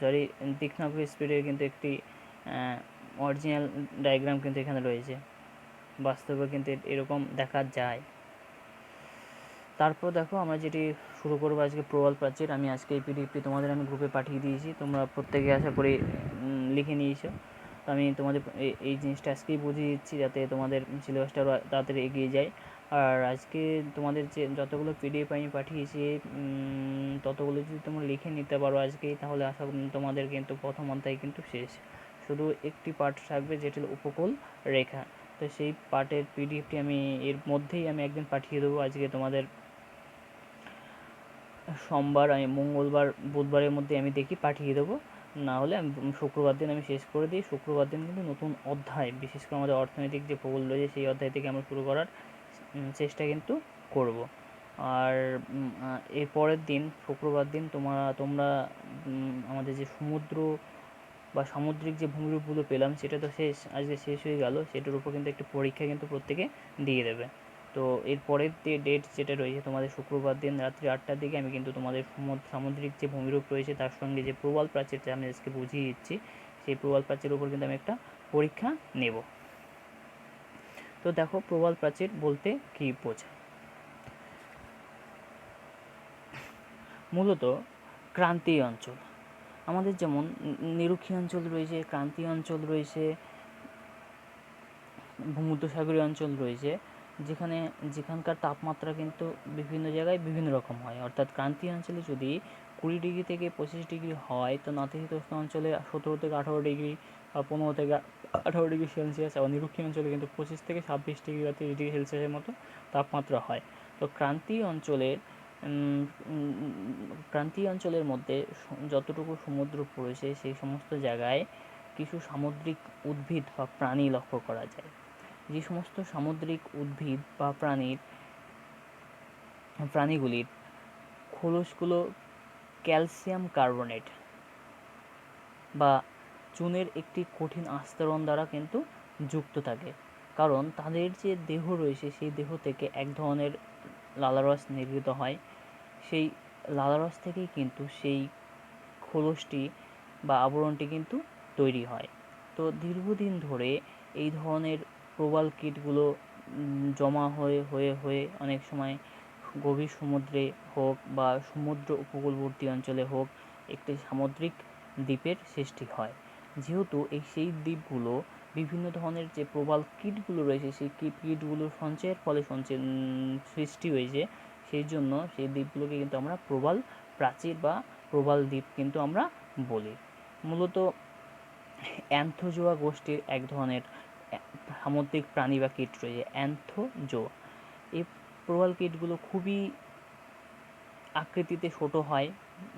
A: সরি তীক্ষ্ণাগ্র স্পিডের কিন্তু একটি অরিজিনাল ডায়াগ্রাম কিন্তু এখানে রয়েছে, বাস্তবে কিন্তু এরকম দেখা যায়। তারপর দেখো আমরা যেটি শুরু করবো আজকে প্রবাল প্রাচীর। আমি আজকে এই পিডিএফটি তোমাদের আমি গ্রুপে পাঠিয়ে দিয়েছি, তোমরা প্রত্যেকে আশা করি লিখে নিয়েছো। তো আমি তোমাদের এই জিনিসটা আজকেই বুঝিয়ে দিচ্ছি যাতে তোমাদের সিলেবাসটা তাড়াতাড়ি এগিয়ে যায়। আর আজকে তোমাদের যে যতগুলো পিডিএফ আমি পাঠিয়েছি ততগুলো যদি তোমরা লিখে নিতে পারো আজকেই, তাহলে আশা করি তোমাদের কিন্তু প্রথম অধ্যায় কিন্তু শেষ। শুধু একটি পার্ট থাকবে যেটি হলো উপকূল রেখা। তো সেই পার্টের পিডিএফটি আমি এর মধ্যেই আমি একদিন পাঠিয়ে দেবো। আজকে তোমাদের সোমবার, আমি মঙ্গলবার বুধবারের মধ্যে আমি দেখি পাঠিয়ে দেবো, না হলে আমি শুক্রবার দিন আমি শেষ করে দিই। শুক্রবার দিন কিন্তু নতুন অধ্যায়, বিশেষ করে আমাদের অর্থনৈতিক যে ভূগোল রয়েছে সেই অধ্যায় থেকে আমরা শুরু করার চেষ্টা কিন্তু করব। আর এর পরের দিন শুক্রবার দিন তোমরা আমাদের যে সমুদ্র বা সামুদ্রিক যে ভূমিরূপগুলো পেলাম সেটা তো আজকে শেষ হয়ে গেল, সেটার উপর কিন্তু একটি পরীক্ষা কিন্তু প্রত্যেকে দিয়ে দেবে। তো এর পরের ডেট যেটা রয়েছে তোমাদের শুক্রবার দিন রাত্রি 8টার দিকে আমি কিন্তু তোমাদের সামুদ্রিক যে ভূমিরূপ রয়েছে তার সঙ্গে যে প্রবাল প্রাচীরটা আমি আজকে বুঝিয়ে দিচ্ছি সেই প্রবাল প্রাচীরের উপর কিন্তু আমি একটা পরীক্ষা নেব। তো দেখো প্রবাল প্রাচীর বলতে কী বোঝায়। মূলত ক্রান্তীয় অঞ্চল, আমাদের যেমন নিরক্ষীয় অঞ্চল রয়েছে, ক্রান্তীয় অঞ্চল রয়েছে, ভূমধ্যসাগরীয় অঞ্চল রয়েছে, যেখানকার তাপমাত্রা কিন্তু বিভিন্ন জায়গায় বিভিন্ন রকম হয়। অর্থাৎ ক্রান্তীয় অঞ্চলে যদি 20 ডিগ্রি থেকে 25 ডিগ্রি হয়, তো নাতিশীতোষ্ণ অঞ্চলে 17 থেকে 18 ডিগ্রি বা 15 থেকে 18 ডিগ্রি সেলসিয়াস, এবং নিরক্ষীয় অঞ্চলে কিন্তু 25 থেকে 26 ডিগ্রি বা 30 ডিগ্রি সেলসিয়াসের মতো তাপমাত্রা হয়। তো ক্রান্তীয় অঞ্চলের মধ্যে যতটুকু সমুদ্র পড়েছে সেই সমস্ত জায়গায় কিছু সামুদ্রিক উদ্ভিদ বা প্রাণী লক্ষ্য করা যায়। যে সমস্ত সামুদ্রিক উদ্ভিদ বা প্রাণীগুলির খোলসগুলো ক্যালসিয়াম কার্বনেট বা চুনের একটি কঠিন আস্তরণ দ্বারা কিন্তু যুক্ত থাকে, কারণ তাদের যে দেহ রয়েছে সেই দেহ থেকে এক ধরনের লালারস নির্গত হয়। সেই লালারস থেকেই কিন্তু সেই খোলসটি বা আবরণটি কিন্তু তৈরি হয়। তো দীর্ঘদিন ধরে এই ধরনের প্রবাল কীটগুলো জমা হয়ে হয়ে হয়ে অনেক সময় গভীর সমুদ্রে হোক বা সমুদ্র উপকূলবর্তী অঞ্চলে হোক একটি সামুদ্রিক দ্বীপের সৃষ্টি হয়। যেহেতু সেই দ্বীপগুলো বিভিন্ন ধরনের যে প্রবাল কীটগুলো রয়েছে সেই কীটগুলোর সঞ্চয়ের ফলে সৃষ্টি হয়েছে, সেই জন্য সেই দ্বীপগুলোকে কিন্তু আমরা প্রবাল প্রাচীর বা প্রবাল দ্বীপ কিন্তু আমরা বলি। মূলত অ্যান্থোজোয়া গোষ্ঠীর এক ধরনের সামুদ্রিক প্রাণী বা কীট রয়েছে অ্যান্থোজোয়া। এই প্রবাল কীটগুলো খুবই আকৃতিতে ছোটো হয়,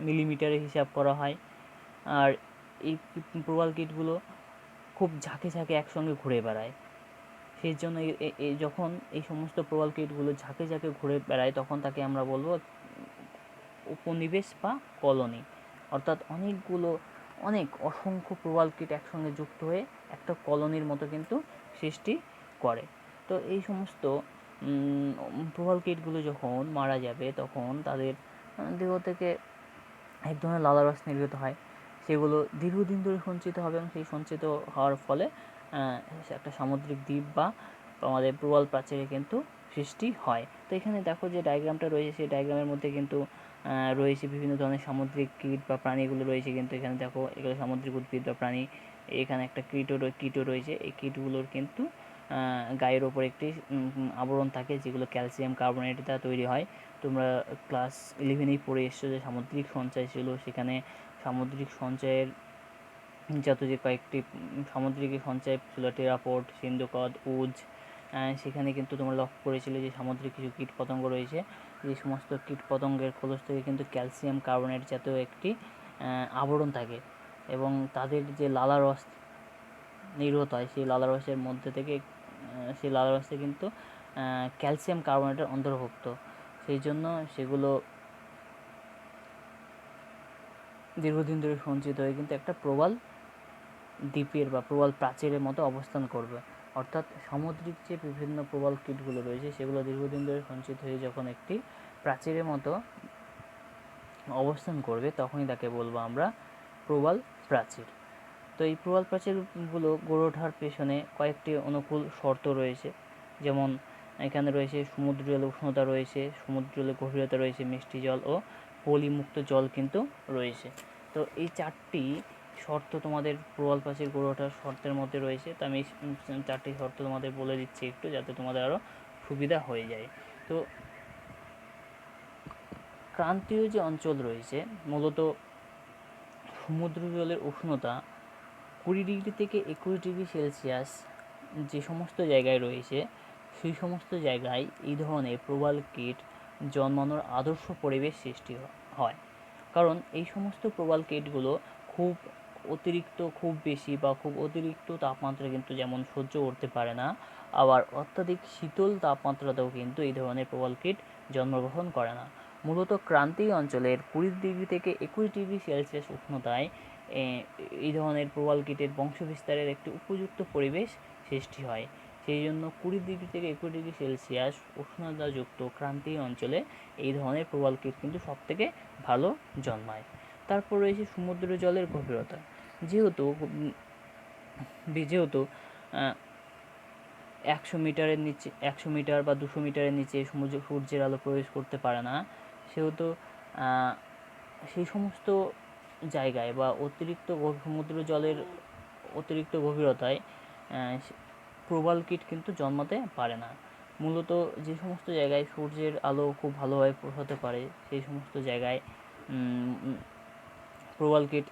A: মিলিমিটারে হিসাব করা হয়। আর এই প্রবাল কীটগুলো খুব ঝাঁকে ঝাঁকে একসঙ্গে ঘুরে বেড়ায়। সেই জন্য যখন এই সমস্ত প্রবাল কীটগুলো ঝাঁকে ঝাঁকে ঘুরে বেড়ায়, তখন তাকে আমরা বলবো উপনিবেশ বা কলোনি। অর্থাৎ অসংখ্য প্রবাল কীট একসঙ্গে যুক্ত হয়ে একটা কলোনির মতো কিন্তু সৃষ্টি করে। তো এই সমস্ত প্রবাল কীটগুলো যখন মারা যাবে, তখন তাদের দেহ থেকে এক ধরনের লালারস নির্গত হয়। সেগুলো দীর্ঘদিন ধরে সঞ্চিত হবে, এবং সেই সঞ্চিত হওয়ার ফলে একটা সামুদ্রিক দ্বীপ বা আমাদের প্রবাল প্রাচীরে কিন্তু সৃষ্টি হয়। তো এখানে দেখো যে ডায়াগ্রামটা রয়েছে, সেই ডায়াগ্রামের মধ্যে কিন্তু রয়েছে বিভিন্ন ধরনের সামুদ্রিক কীট বা প্রাণীগুলো রয়েছে। কিন্তু এখানে দেখো এগুলো সামুদ্রিক উদ্ভিদ বা প্রাণী। এখানে একটা কীটও রয়েছে। এই কীটগুলোর কিন্তু গায়ের ওপর একটি আবরণ থাকে, যেগুলো ক্যালসিয়াম কার্বনেট দ্বারা তৈরি হয়। তোমরা ক্লাস 11-এই পড়ে এসছো যে সামুদ্রিক সঞ্চয় ছিল, সেখানে সামুদ্রিক সঞ্চয়ের যত যে কয়েকটি সামুদ্রিক সঞ্চয় ছিল, টেরাপোড, সিন্ধুকদ, উজ, সেখানে কিন্তু তোমরা লক্ষ্য করেছিলে যে সামুদ্রিক কিছু কীটপতঙ্গ রয়েছে। যে সমস্ত কীটপতঙ্গের খোলস থেকে কিন্তু ক্যালসিয়াম কার্বনেট জাতীয় একটি আবরণ থাকে, এবং তাদের যে লালারস নির্গত হয় সেই লালারসের মধ্যে থেকে সেই লালারসে কিন্তু ক্যালসিয়াম কার্বনেটের অন্তর্ভুক্ত। সেই জন্য সেগুলো দীর্ঘদিন ধরে সঞ্চিত হয়ে কিন্তু একটা প্রবাল দ্বীপের বা প্রবাল প্রাচীরের মতো অবস্থান করবে। অর্থাৎ সামুদ্রিক যে বিভিন্ন প্রবাল কীটগুলো রয়েছে সেগুলো দীর্ঘদিন ধরে সঞ্চিত হয়ে যখন একটি প্রাচীরের মতো অবস্থান করবে, তখনই তাকে বলবো আমরা প্রবাল প্রাচীর। তো এই প্রবাল প্রাচীরগুলো গড়ে ওঠার পেছনে কয়েকটি অনুকূল শর্ত রয়েছে। যেমন এখানে রয়েছে সমুদ্র জলে উষ্ণতা রয়েছে, সমুদ্র জলে গভীরতা রয়েছে, মিষ্টি জল ও পলিমুক্ত জল কিন্তু রয়েছে। তো এই 4টি শর্ত তোমাদের প্রবাল প্রাচীর গড়ে ওঠার শর্তের মধ্যে রয়েছে। তো আমি 4টি শর্ত তোমাদের বলে দিচ্ছি একটু, যাতে তোমাদের আরও সুবিধা হয়ে যায়। তো ক্রান্তীয় যে অঞ্চল রয়েছে, মূলত সমুদ্র জলের উষ্ণতা 20 ডিগ্রি থেকে 21 ডিগ্রি সেলসিয়াস যে সমস্ত জায়গায় রয়েছে, সেই সমস্ত জায়গায় এই ধরনের প্রবাল কীট জন্মানোর আদর্শ পরিবেশ সৃষ্টি হয়। কারণ এই সমস্ত প্রবাল কীটগুলো খুব বেশি বা খুব অতিরিক্ত তাপমাত্রা কিন্তু যেমন সহ্য করতে পারে না, আবার অত্যাধিক শীতল তাপমাত্রাতেও কিন্তু এই ধরনের প্রবাল কীট জন্মগ্রহণ করে না। মূলত ক্রান্তীয় অঞ্চলের 20 ডিগ্রি থেকে 21 ডিগ্রি সেলসিয়াস উষ্ণতায় এই ধরনের প্রবাল কীটের বংশবিস্তারের একটি উপযুক্ত পরিবেশ সৃষ্টি হয়। সেই জন্য 20 ডিগ্রি থেকে 21 ডিগ্রি সেলসিয়াস উষ্ণতাযুক্ত ক্রান্তীয় অঞ্চলে এই ধরনের প্রবাল কীট কিন্তু সবথেকে ভালো জন্মায়। তারপর রয়েছে সমুদ্র জলের গভীরতা। যেহেতু 100 মিটার বা 200 মিটারের নিচে সূর্যের আলো প্রবেশ করতে পারে না, সেহেতু সেই সমস্ত জায়গায় বা সমুদ্র জলের অতিরিক্ত গভীরতায় প্রবাল কীট কিন্তু জন্মাতে পারে না। মূলত যে সমস্ত জায়গায় সূর্যের আলো খুব ভালোভাবে হতে পারে সেই সমস্ত জায়গায় প্রবালকেট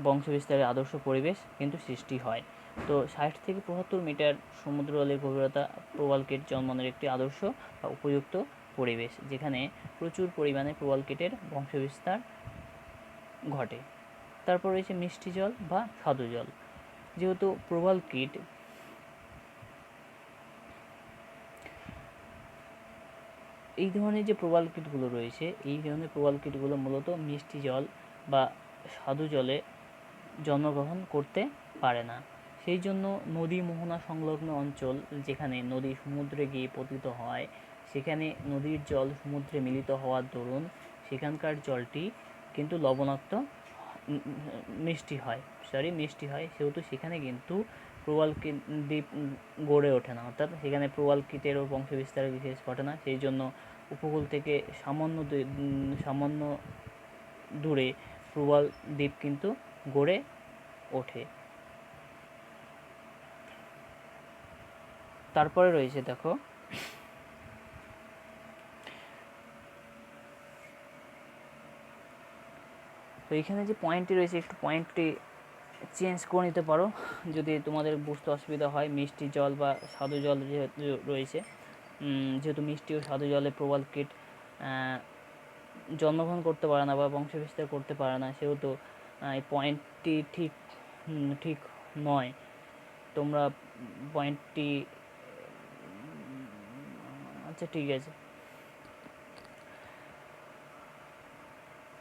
A: বংশবিস্তারের আদর্শ পরিবেশ কিন্তু সৃষ্টি হয়। তো 60 থেকে 75 মিটার সমুদ্র জলের গভীরতা প্রবালকেট জন্মানোর একটি আদর্শ বা উপযুক্ত পরিবেশ, যেখানে প্রচুর পরিমাণে প্রবালকেটের বংশবিস্তার ঘটে। তারপর রয়েছে মিষ্টি জল বা স্বাদু জল। যেহেতু প্রবালকেট এই ধরনের যে প্রবালকেটগুলো রয়েছে, এই ধরনের প্রবালকেটগুলো মূলত মিষ্টি জল বা স্বাদু জলে জন্মগ্রহণ করতে পারে না। সেই জন্য নদী মোহনা সংলগ্ন অঞ্চল, যেখানে নদী সমুদ্রে গিয়ে পতিত হয়, সেখানে নদীর জল সমুদ্রে মিলিত হওয়ার দরুন সেখানকার জলটি কিন্তু লবণাক্ত মিষ্টি হয়, সেহেতু সেখানে কিন্তু প্রবালকেট দ্বীপ গড়ে ওঠে না, অর্থাৎ সেখানে প্রবালকেটেরও বংশবিস্তার বিশেষ ঘটে না। সেই জন্য উপকূল থেকে সামান্য দূরে প্রবাল দ্বীপ কিন্তু গড়ে ওঠে। তারপরে রয়েছে দেখো তো এখানে যে পয়েন্টটি রয়েছে, একটু পয়েন্টটি চেঞ্জ করে নিতে পারো যদি তোমাদের বুঝতে অসুবিধা হয়। মিষ্টি জল বা স্বাদু জল যেহেতু রয়েছে, যেহেতু মিষ্টি ও স্বাদু জলে প্রবালকেট জন্মগ্রহণ করতে পারে না বা বংশবিস্তার করতে পারে না, সেহেতু এই পয়েন্টটি ঠিক নয়। তোমরা পয়েন্টটি আচ্ছা ঠিক আছে।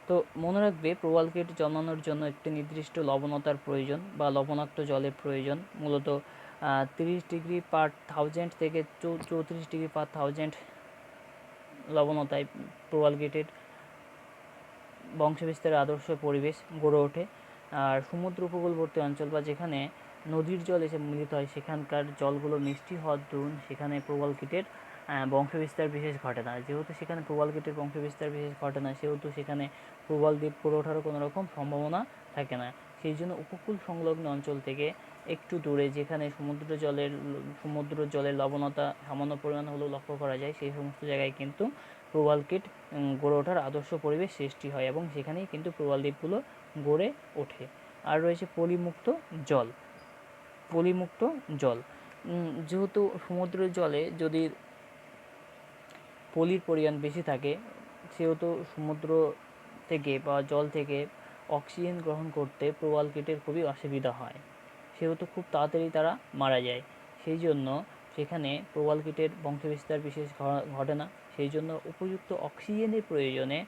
A: তো মনে রাখবে, প্রবালকেট জন্মানোর জন্য একটি নির্দিষ্ট লবণতার প্রয়োজন বা লবণাক্ত জলের প্রয়োজন। মূলত 30°/1000 থেকে 34°/1000 লবণতায় প্রবালকেটের বংশবিস্তারের আদর্শ পরিবেশ গড়ে ওঠে। আর সমুদ্র উপকূলবর্তী অঞ্চল বা যেখানে নদীর জল এসে মিলিত হয়, সেখানকার জলগুলো মিষ্টি হওয়ার দরুন সেখানে প্রবালকেটের বংশবিস্তার বিশেষ ঘটে না। যেহেতু সেখানে প্রবালকেটের বংশবিস্তার বিশেষ ঘটে না, সেহেতু সেখানে প্রবাল দ্বীপ গড়ে ওঠারও কোনো রকম সম্ভাবনা থাকে না। সেই জন্য উপকূল সংলগ্ন অঞ্চল থেকে একটু দূরে, যেখানে সমুদ্র জলের লবণতা সামান্য পরিমাণ হলেও লক্ষ্য করা যায়, সেই সমস্ত জায়গায় কিন্তু প্রবালকেট গড়ে ওঠার আদর্শ পরিবেশ সৃষ্টি হয় এবং সেখানেই কিন্তু প্রবাল দ্বীপগুলো গড়ে ওঠে। আর রয়েছে পলিমুক্ত জল। যেহেতু সমুদ্রের জলে যদি পলির পরিমাণ বেশি থাকে, সেহেতু সমুদ্র থেকে বা জল থেকে অক্সিজেন গ্রহণ করতে প্রবালকেটের খুবই অসুবিধা হয়, সেহেতু খুব তাড়াতাড়ি তারা মারা যায়। সেই জন্য সেখানে প্রবালকেটের বংশবিস্তার বিশেষ ঘটে না। সেই জন্য উপযুক্ত অক্সিজেনের প্রয়োজনে,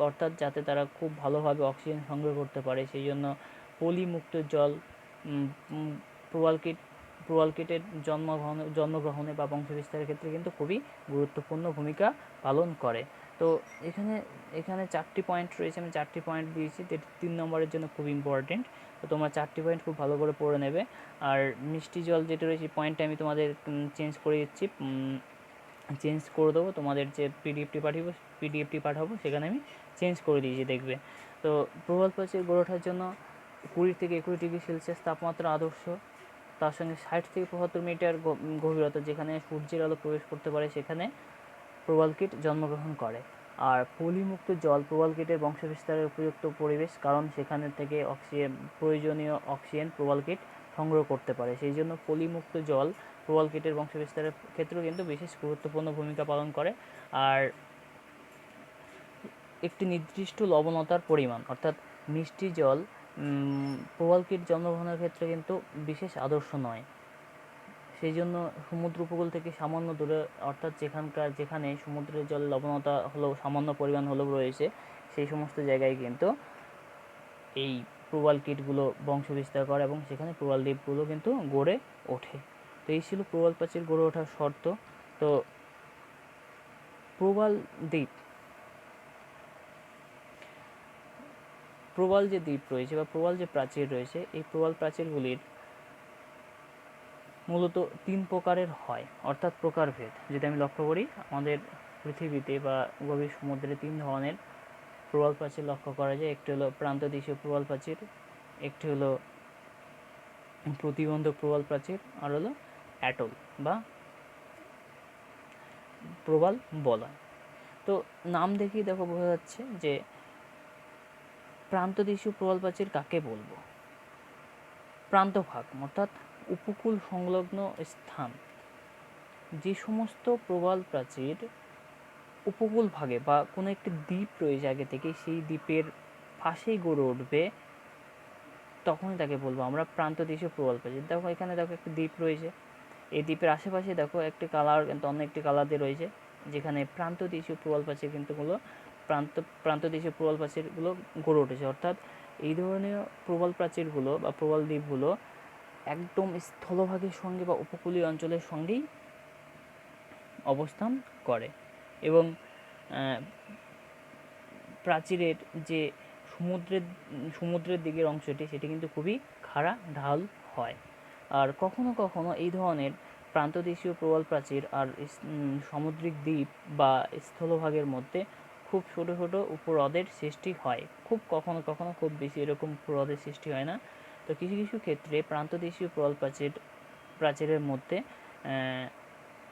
A: অর্থাৎ যাতে তারা খুব ভালোভাবে অক্সিজেন সংগ্রহ করতে পারে, সেই জন্য পলিমুক্ত জল প্রবালকেটের জন্মগ্রহণে বা বংশবিস্তারের ক্ষেত্রে কিন্তু খুবই গুরুত্বপূর্ণ ভূমিকা পালন করে। তো এখানে 4টি পয়েন্ট রয়েছে, আমি 4টি পয়েন্ট দিয়েছি, 3 নম্বরের জন্য খুব ইম্পর্টেন্ট। তো তোমরা 4টি পয়েন্ট খুব ভালো করে পড়ে নেবে। আর মিষ্টি জল যেটা রয়েছে, পয়েন্টটা আমি তোমাদের চেঞ্জ করে দেবো। তোমাদের যে পিডিএফটি পাঠাবো সেখানে আমি চেঞ্জ করে দিয়েছি, দেখবে। তো প্রবাল প্রাচীর গড়ে ওঠার জন্য 20 থেকে 21°C তাপমাত্রা আদর্শ। তার সঙ্গে 60 থেকে 75 মিটার গভীরতা, যেখানে সূর্যের আলো প্রবেশ করতে পারে, সেখানে প্রবালকেট জন্মগ্রহণ করে। আর পলিমুক্ত জল প্রবালকেটের বংশবিস্তারের উপযুক্ত পরিবেশ, কারণ সেখানে থেকে প্রয়োজনীয় অক্সিজেন প্রবালকেট সংগ্রহ করতে পারে। সেই জন্য পলিমুক্ত জল প্রবালকেটের বংশবিস্তারের ক্ষেত্রেও কিন্তু বিশেষ গুরুত্বপূর্ণ ভূমিকা পালন করে। আর একটি নির্দিষ্ট লবণতার পরিমাণ, অর্থাৎ মিষ্টি জল প্রবালকেট জন্মগ্রহণের ক্ষেত্রে কিন্তু বিশেষ আদর্শ নয়। সেই জন্য সমুদ্র উপকূল থেকে সামান্য দূরে, অর্থাৎ যেখানে সমুদ্রের জল লবণতা হলেও সামান্য পরিমাণ হলেও রয়েছে, সেই সমস্ত জায়গায় কিন্তু এই প্রবালকেটগুলো বংশবিস্তার করে এবং সেখানে প্রবাল দ্বীপগুলো কিন্তু গড়ে ওঠে। তো এই ছিল প্রবাল প্রাচীর গড়ে ওঠার শর্ত। তো প্রবাল যে দ্বীপ রয়েছে বা প্রবাল যে প্রাচীর রয়েছে, এই প্রবাল প্রাচীরগুলির মূলত 3 প্রকারের হয়, অর্থাৎ প্রকারভেদ। যদি আমি লক্ষ্য করি, আমাদের পৃথিবীতে বা গভীর সমুদ্রে 3 ধরনের প্রবাল প্রাচীর লক্ষ্য করা যায়। একটি হলো প্রান্তদেশীয় প্রবাল প্রাচীর, একটি হলো প্রতিবন্ধক প্রবাল প্রাচীর, আর হলো অ্যাটল বা প্রবাল বলয়। তো নাম দেখেই দেখো বোঝা যাচ্ছে যে প্রান্তদেশীয় প্রবাল প্রাচীর কাকে বলবো। প্রান্তভাগ অর্থাৎ উপকূল সংলগ্ন স্থান, যে সমস্ত প্রবাল প্রাচীর উপকূল ভাগে বা কোনো একটি দ্বীপ রয়েছে আগে থেকে, সেই দ্বীপের পাশেই গড়ে উঠবে, তখনই তাকে বলবো আমরা প্রান্তদেশীয় প্রবাল প্রাচীর। দেখো এখানে দেখো একটি দ্বীপ রয়েছে, এই দ্বীপের আশেপাশে দেখো একটি কালার কিন্তু অন্য একটি কালার দিয়ে রয়েছে, যেখানে প্রান্তদেশীয় প্রবাল প্রাচীর কিন্তু হলো প্রান্তদেশীয় প্রবাল প্রাচীরগুলো গড়ে উঠেছে। অর্থাৎ এই ধরনের প্রবাল প্রাচীরগুলো বা প্রবাল দ্বীপগুলো একদম স্থলভাগের সঙ্গে বা উপকূলীয় অঞ্চলের সঙ্গেই অবস্থান করে এবং প্রাচীরের যে সমুদ্রের দিকের অংশটি সেটি কিন্তু খুবই খাড়া ঢাল হয়। আর কখনো কখনো এই ধরনের প্রান্তদেশীয় প্রবাল প্রাচীর আর সামুদ্রিক দ্বীপ বা স্থলভাগের মধ্যে খুব ছোটো ছোটো উপহ্রদের সৃষ্টি হয়। খুব কখনো কখনো, খুব বেশি এরকম উপহ্রদের সৃষ্টি হয় না। তো কিছু কিছু ক্ষেত্রে প্রান্তদেশীয় প্রবাল প্রাচীরের মধ্যে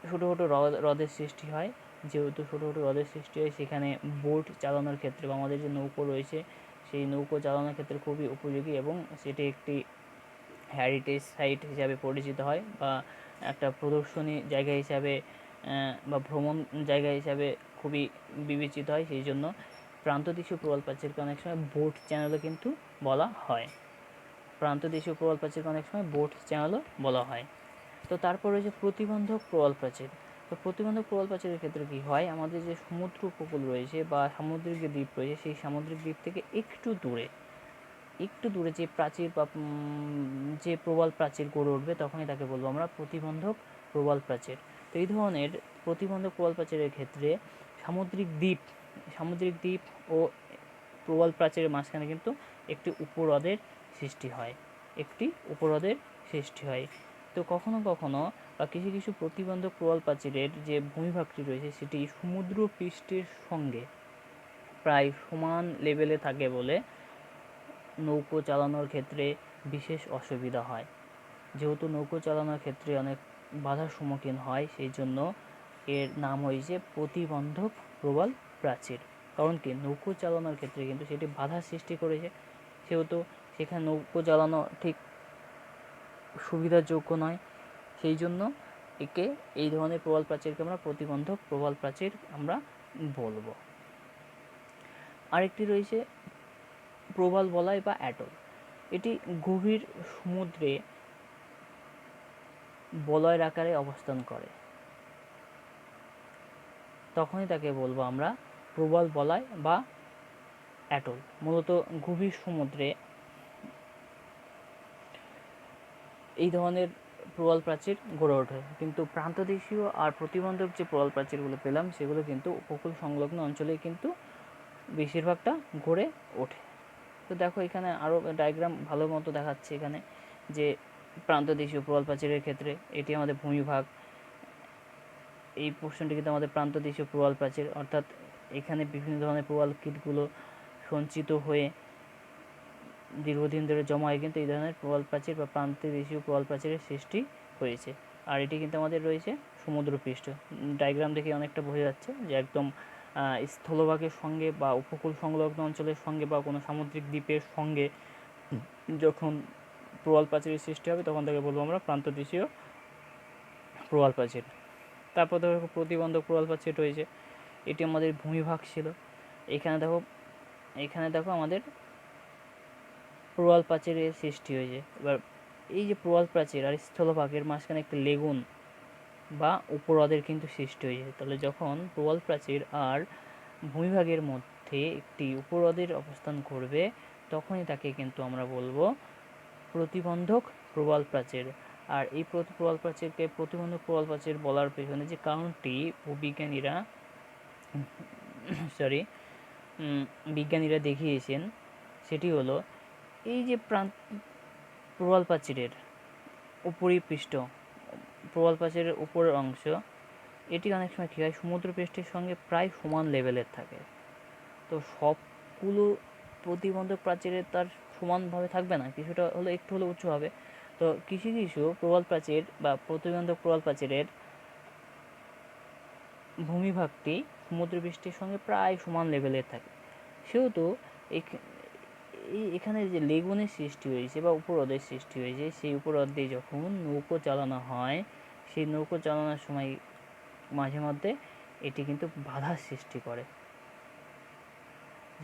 A: ছোটো ছোটো হ্রদের সৃষ্টি হয়। যেহেতু ছোটো ছোটো হ্রদের সৃষ্টি হয়, সেখানে বোট চালানোর ক্ষেত্রে বা আমাদের যে নৌকো রয়েছে সেই নৌকো চালানোর ক্ষেত্রে খুবই উপযোগী এবং সেটি একটি হেরিটেজ সাইট হিসাবে পরিচিত হয় বা একটা প্রদর্শনী জায়গা হিসাবে বা ভ্রমণ জায়গা হিসাবে খুবই বিবেচিত হয়। সেই জন্য প্রান্তদেশীয় প্রবাল প্রাচীরকে অনেক সময় বোট চ্যানেলও কিন্তু বলা হয়। প্রান্তদেশীয় প্রবাল প্রাচীরকে অনেক সময় বোট চ্যানেলও বলা হয়। তো তারপর রয়েছে প্রতিবন্ধক প্রবাল প্রাচীর। তো প্রতিবন্ধক প্রবাল প্রাচীরের ক্ষেত্রে কী হয়, আমাদের যে সমুদ্র উপকূল রয়েছে বা সামুদ্রিক যে দ্বীপ রয়েছে, সেই সামুদ্রিক দ্বীপ থেকে একটু দূরে যে প্রাচীর বা যে প্রবাল প্রাচীর গড়ে উঠবে, তখনই তাকে বলবো আমরা প্রতিবন্ধক প্রবাল প্রাচীর। তো এই ধরনের প্রতিবন্ধক প্রবাল প্রাচীরের ক্ষেত্রে সামুদ্রিক দ্বীপ ও প্রবাল প্রাচীরের মাঝখানে কিন্তু একটি উপহ্রদের সৃষ্টি হয়। তো কখনো কখনো বা কিছু কিছু প্রতিবন্ধক প্রবাল প্রাচীরের যে ভূমিভাগটি রয়েছে সেটি সমুদ্র পৃষ্ঠের সঙ্গে প্রায় সমান লেভেলে থাকে বলে নৌকো চালানোর ক্ষেত্রে বিশেষ অসুবিধা হয়। যেহেতু নৌকো চালানোর ক্ষেত্রে অনেক বাধার সম্মুখীন হয়, সেই জন্য এর নাম হয়েছে প্রতিবন্ধক প্রবাল প্রাচীর। কারণ কি, নৌকো চালানোর ক্ষেত্রে কিন্তু সেটি বাধার সৃষ্টি করেছে, সেহেতু সেখানে নৌকো চালানো ঠিক সুবিধাযোগ্য নয়। সেই জন্য একে, এই ধরনের প্রবাল প্রাচীরকে আমরা প্রতিবন্ধক প্রবাল প্রাচীর আমরা বলবো। আরেকটি রয়েছে প্রবাল বলয় বা অ্যাটল। এটি গভীর সমুদ্রে বলয়ের আকারে অবস্থান করে, তখনই তাকে বলবো আমরা প্রবাল বলয় বা অ্যাটল। মূলত গভীর সমুদ্রে এই ধরনের প্রবাল প্রাচীর গড়ে ওঠে, কিন্তু প্রান্তদেশীয় আর প্রতিবন্ধক যে প্রবাল প্রাচীরগুলো পেলাম সেগুলো কিন্তু উপকূল সংলগ্ন অঞ্চলেই কিন্তু বেশিরভাগটা গড়ে ওঠে। তো দেখো এখানে আরও ডায়াগ্রাম ভালো মতো দেখাচ্ছে এখানে যে প্রান্তদেশীয় প্রবাল প্রাচীরের ক্ষেত্রে এটি আমাদের ভূমিভাগ, এই পোর্শনটি কিন্তু আমাদের প্রান্তদেশীয় প্রবাল প্রাচীর, অর্থাৎ এখানে বিভিন্ন ধরনের প্রবাল কীটগুলো সঞ্চিত হয়ে দীর্ঘদিন ধরে জমা হয়ে কিন্তু এই ধরনের প্রবাল প্রাচীর বা প্রান্তদেশীয় প্রবাল প্রাচীরের সৃষ্টি হয়েছে। আর এটি কিন্তু আমাদের রয়েছে সমুদ্রপৃষ্ঠ। ডায়াগ্রাম দেখে অনেকটা বোঝা যাচ্ছে যে একদম স্থলভাগের সঙ্গে বা উপকূল সংলগ্ন অঞ্চলের সঙ্গে বা কোনো সামুদ্রিক দ্বীপের সঙ্গে যখন প্রবাল প্রাচীরের সৃষ্টি হবে, তখন তাকে বলবো আমরা প্রান্তদেশীয় প্রবাল প্রাচীর। তারপর দেখো প্রতিবন্ধক প্রবাল প্রাচীর রয়েছে, এটি আমাদের ভূমিভাগ ছিল। এখানে দেখো আমাদের প্রবাল প্রাচীরের সৃষ্টি হয়েছে। এবার এই যে প্রবাল প্রাচীর আর স্থলভাগের মাঝখানে একটা লেগুন বা উপহ্রদের কিন্তু সৃষ্টি হয়েছে, তাহলে যখন প্রবাল প্রাচীর আর ভূমিভাগের মধ্যে একটি উপহ্রদের অবস্থান করবে, তখনই তাকে কিন্তু আমরা বলবো প্রতিবন্ধক প্রবাল প্রাচীর। আর এই প্রবাল প্রাচীরকে প্রতিবন্ধক প্রবাল প্রাচীর বলার পেছনে যে কারণটি বিজ্ঞানীরা দেখিয়েছেন সেটি হলো, এই যে প্রবাল প্রাচীরের উপরিপৃষ্ঠ, প্রবাল প্রাচীরের উপরের অংশ, এটি অনেক সময় কী হয়, সমুদ্রপৃষ্ঠের সঙ্গে প্রায় সমান লেভেলের থাকে। তো সবগুলো প্রতিবন্ধক প্রাচীরের তার সমানভাবে থাকবে না, কিছুটা হলে একটু হলে উঁচু হবে। তো কিছু কিছু প্রবাল প্রাচীর বা প্রতিবন্ধক প্রবাল প্রাচীরের ভূমিভাগটি সমুদ্রপৃষ্ঠের সঙ্গে প্রায় সমান লেভেলের থাকে, সেহেতু এখানে যে লেগুনের সৃষ্টি হয়েছে বা উপহ্রদের সৃষ্টি হয়েছে, সেই উপহ্রদ দিয়ে যখন নৌকো চালানো হয়, সেই নৌকো চালানোর সময় মাঝে মধ্যে এটি কিন্তু বাধার সৃষ্টি করে।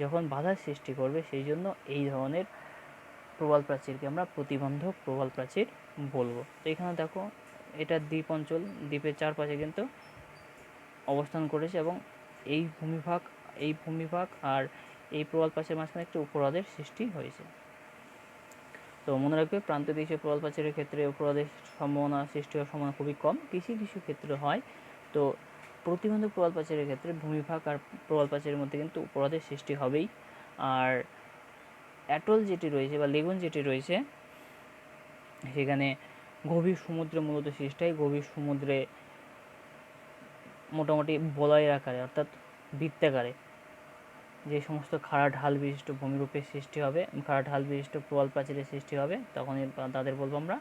A: যখন বাধার সৃষ্টি করবে, সেই জন্য এই ধরনের প্রবাল প্রাচীরকে আমরা প্রতিবন্ধক প্রবাল প্রাচীর বলবো। তো এখানে দেখো, এটা দ্বীপ অঞ্চল, দ্বীপের চারপাশে কিন্তু অবস্থান করেছে এবং এই ভূমিভাগ আর এই প্রবাল প্রাচীরের মাঝখানে একটি উপহ্রদের সৃষ্টি হয়েছে। তো মনে রাখবে, প্রান্তদেশীয় প্রবাল প্রাচীরের ক্ষেত্রে উপহ্রদের সম্ভাবনা, সৃষ্টি হওয়ার সম্ভাবনা খুবই কম, কিছু কিছু ক্ষেত্রে হয়। তো প্রতিবন্ধক প্রবাল প্রাচীরের ক্ষেত্রে ভূমিভাগ আর প্রবাল প্রাচীরের মধ্যে কিন্তু উপহ্রদের সৃষ্টি হবেই। আর অ্যাটল যেটি রয়েছে বা লেগুন যেটি রয়েছে, সেখানে গভীর সমুদ্রে মূলত সৃষ্টি হয়। গভীর সমুদ্রে মোটামুটি বলয়ের আকারে, অর্থাৎ বৃত্তাকারে যে সমস্ত খাড়া ঢাল বিশিষ্ট ভূমিরূপের সৃষ্টি হবে, খাড়া ঢাল বিশিষ্ট প্রবাল প্রাচীরের সৃষ্টি হবে, তখনই তাদের বলবো আমরা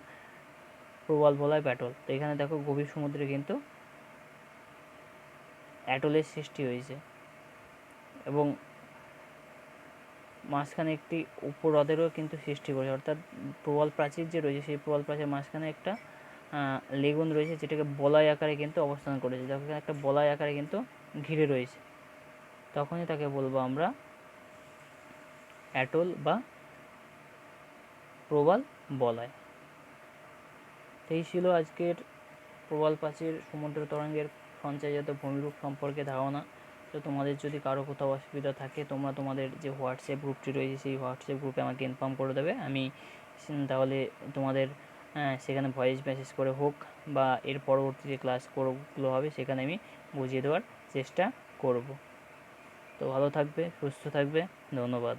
A: প্রবাল বলয় বা অ্যাটল। তো এখানে দেখো, গভীর সমুদ্রে কিন্তু অ্যাটলের সৃষ্টি হয়েছে এবং মাঝখানে একটি উপহ্রদেরও কিন্তু সৃষ্টি করেছে, অর্থাৎ প্রবাল প্রাচীর যে রয়েছে, সেই প্রবাল প্রাচীর মাঝখানে একটা লেগুন রয়েছে, যেটাকে বলয় আকারে কিন্তু অবস্থান করেছে, যখন একটা বলয় আকারে কিন্তু ঘিরে রয়েছে, তখনই তাকে বলবো আমরা অ্যাটল বা প্রবাল বলয়। এই ছিল আজকের প্রবাল প্রাচীর সমুদ্র তরঙ্গের সঞ্চয়জাত ভূমিরূপ সম্পর্কে ধারণা। তো তোমাদের যদি কারো কোথাও অসুবিধা থাকে, তোমরা তোমাদের যে হোয়াটসঅ্যাপ গ্রুপটি রয়েছে, সেই হোয়াটসঅ্যাপ গ্রুপে আমাকে ইনফর্ম করে দেবে। আমি তাহলে তোমাদের সেখানে ভয়েস মেসেজ করে হোক বা এর পরবর্তী যে ক্লাসগুলো হবে, সেখানে আমি বুঝিয়ে দেওয়ার চেষ্টা করব। তো ভালো থাকবে, সুস্থ থাকবে, ধন্যবাদ।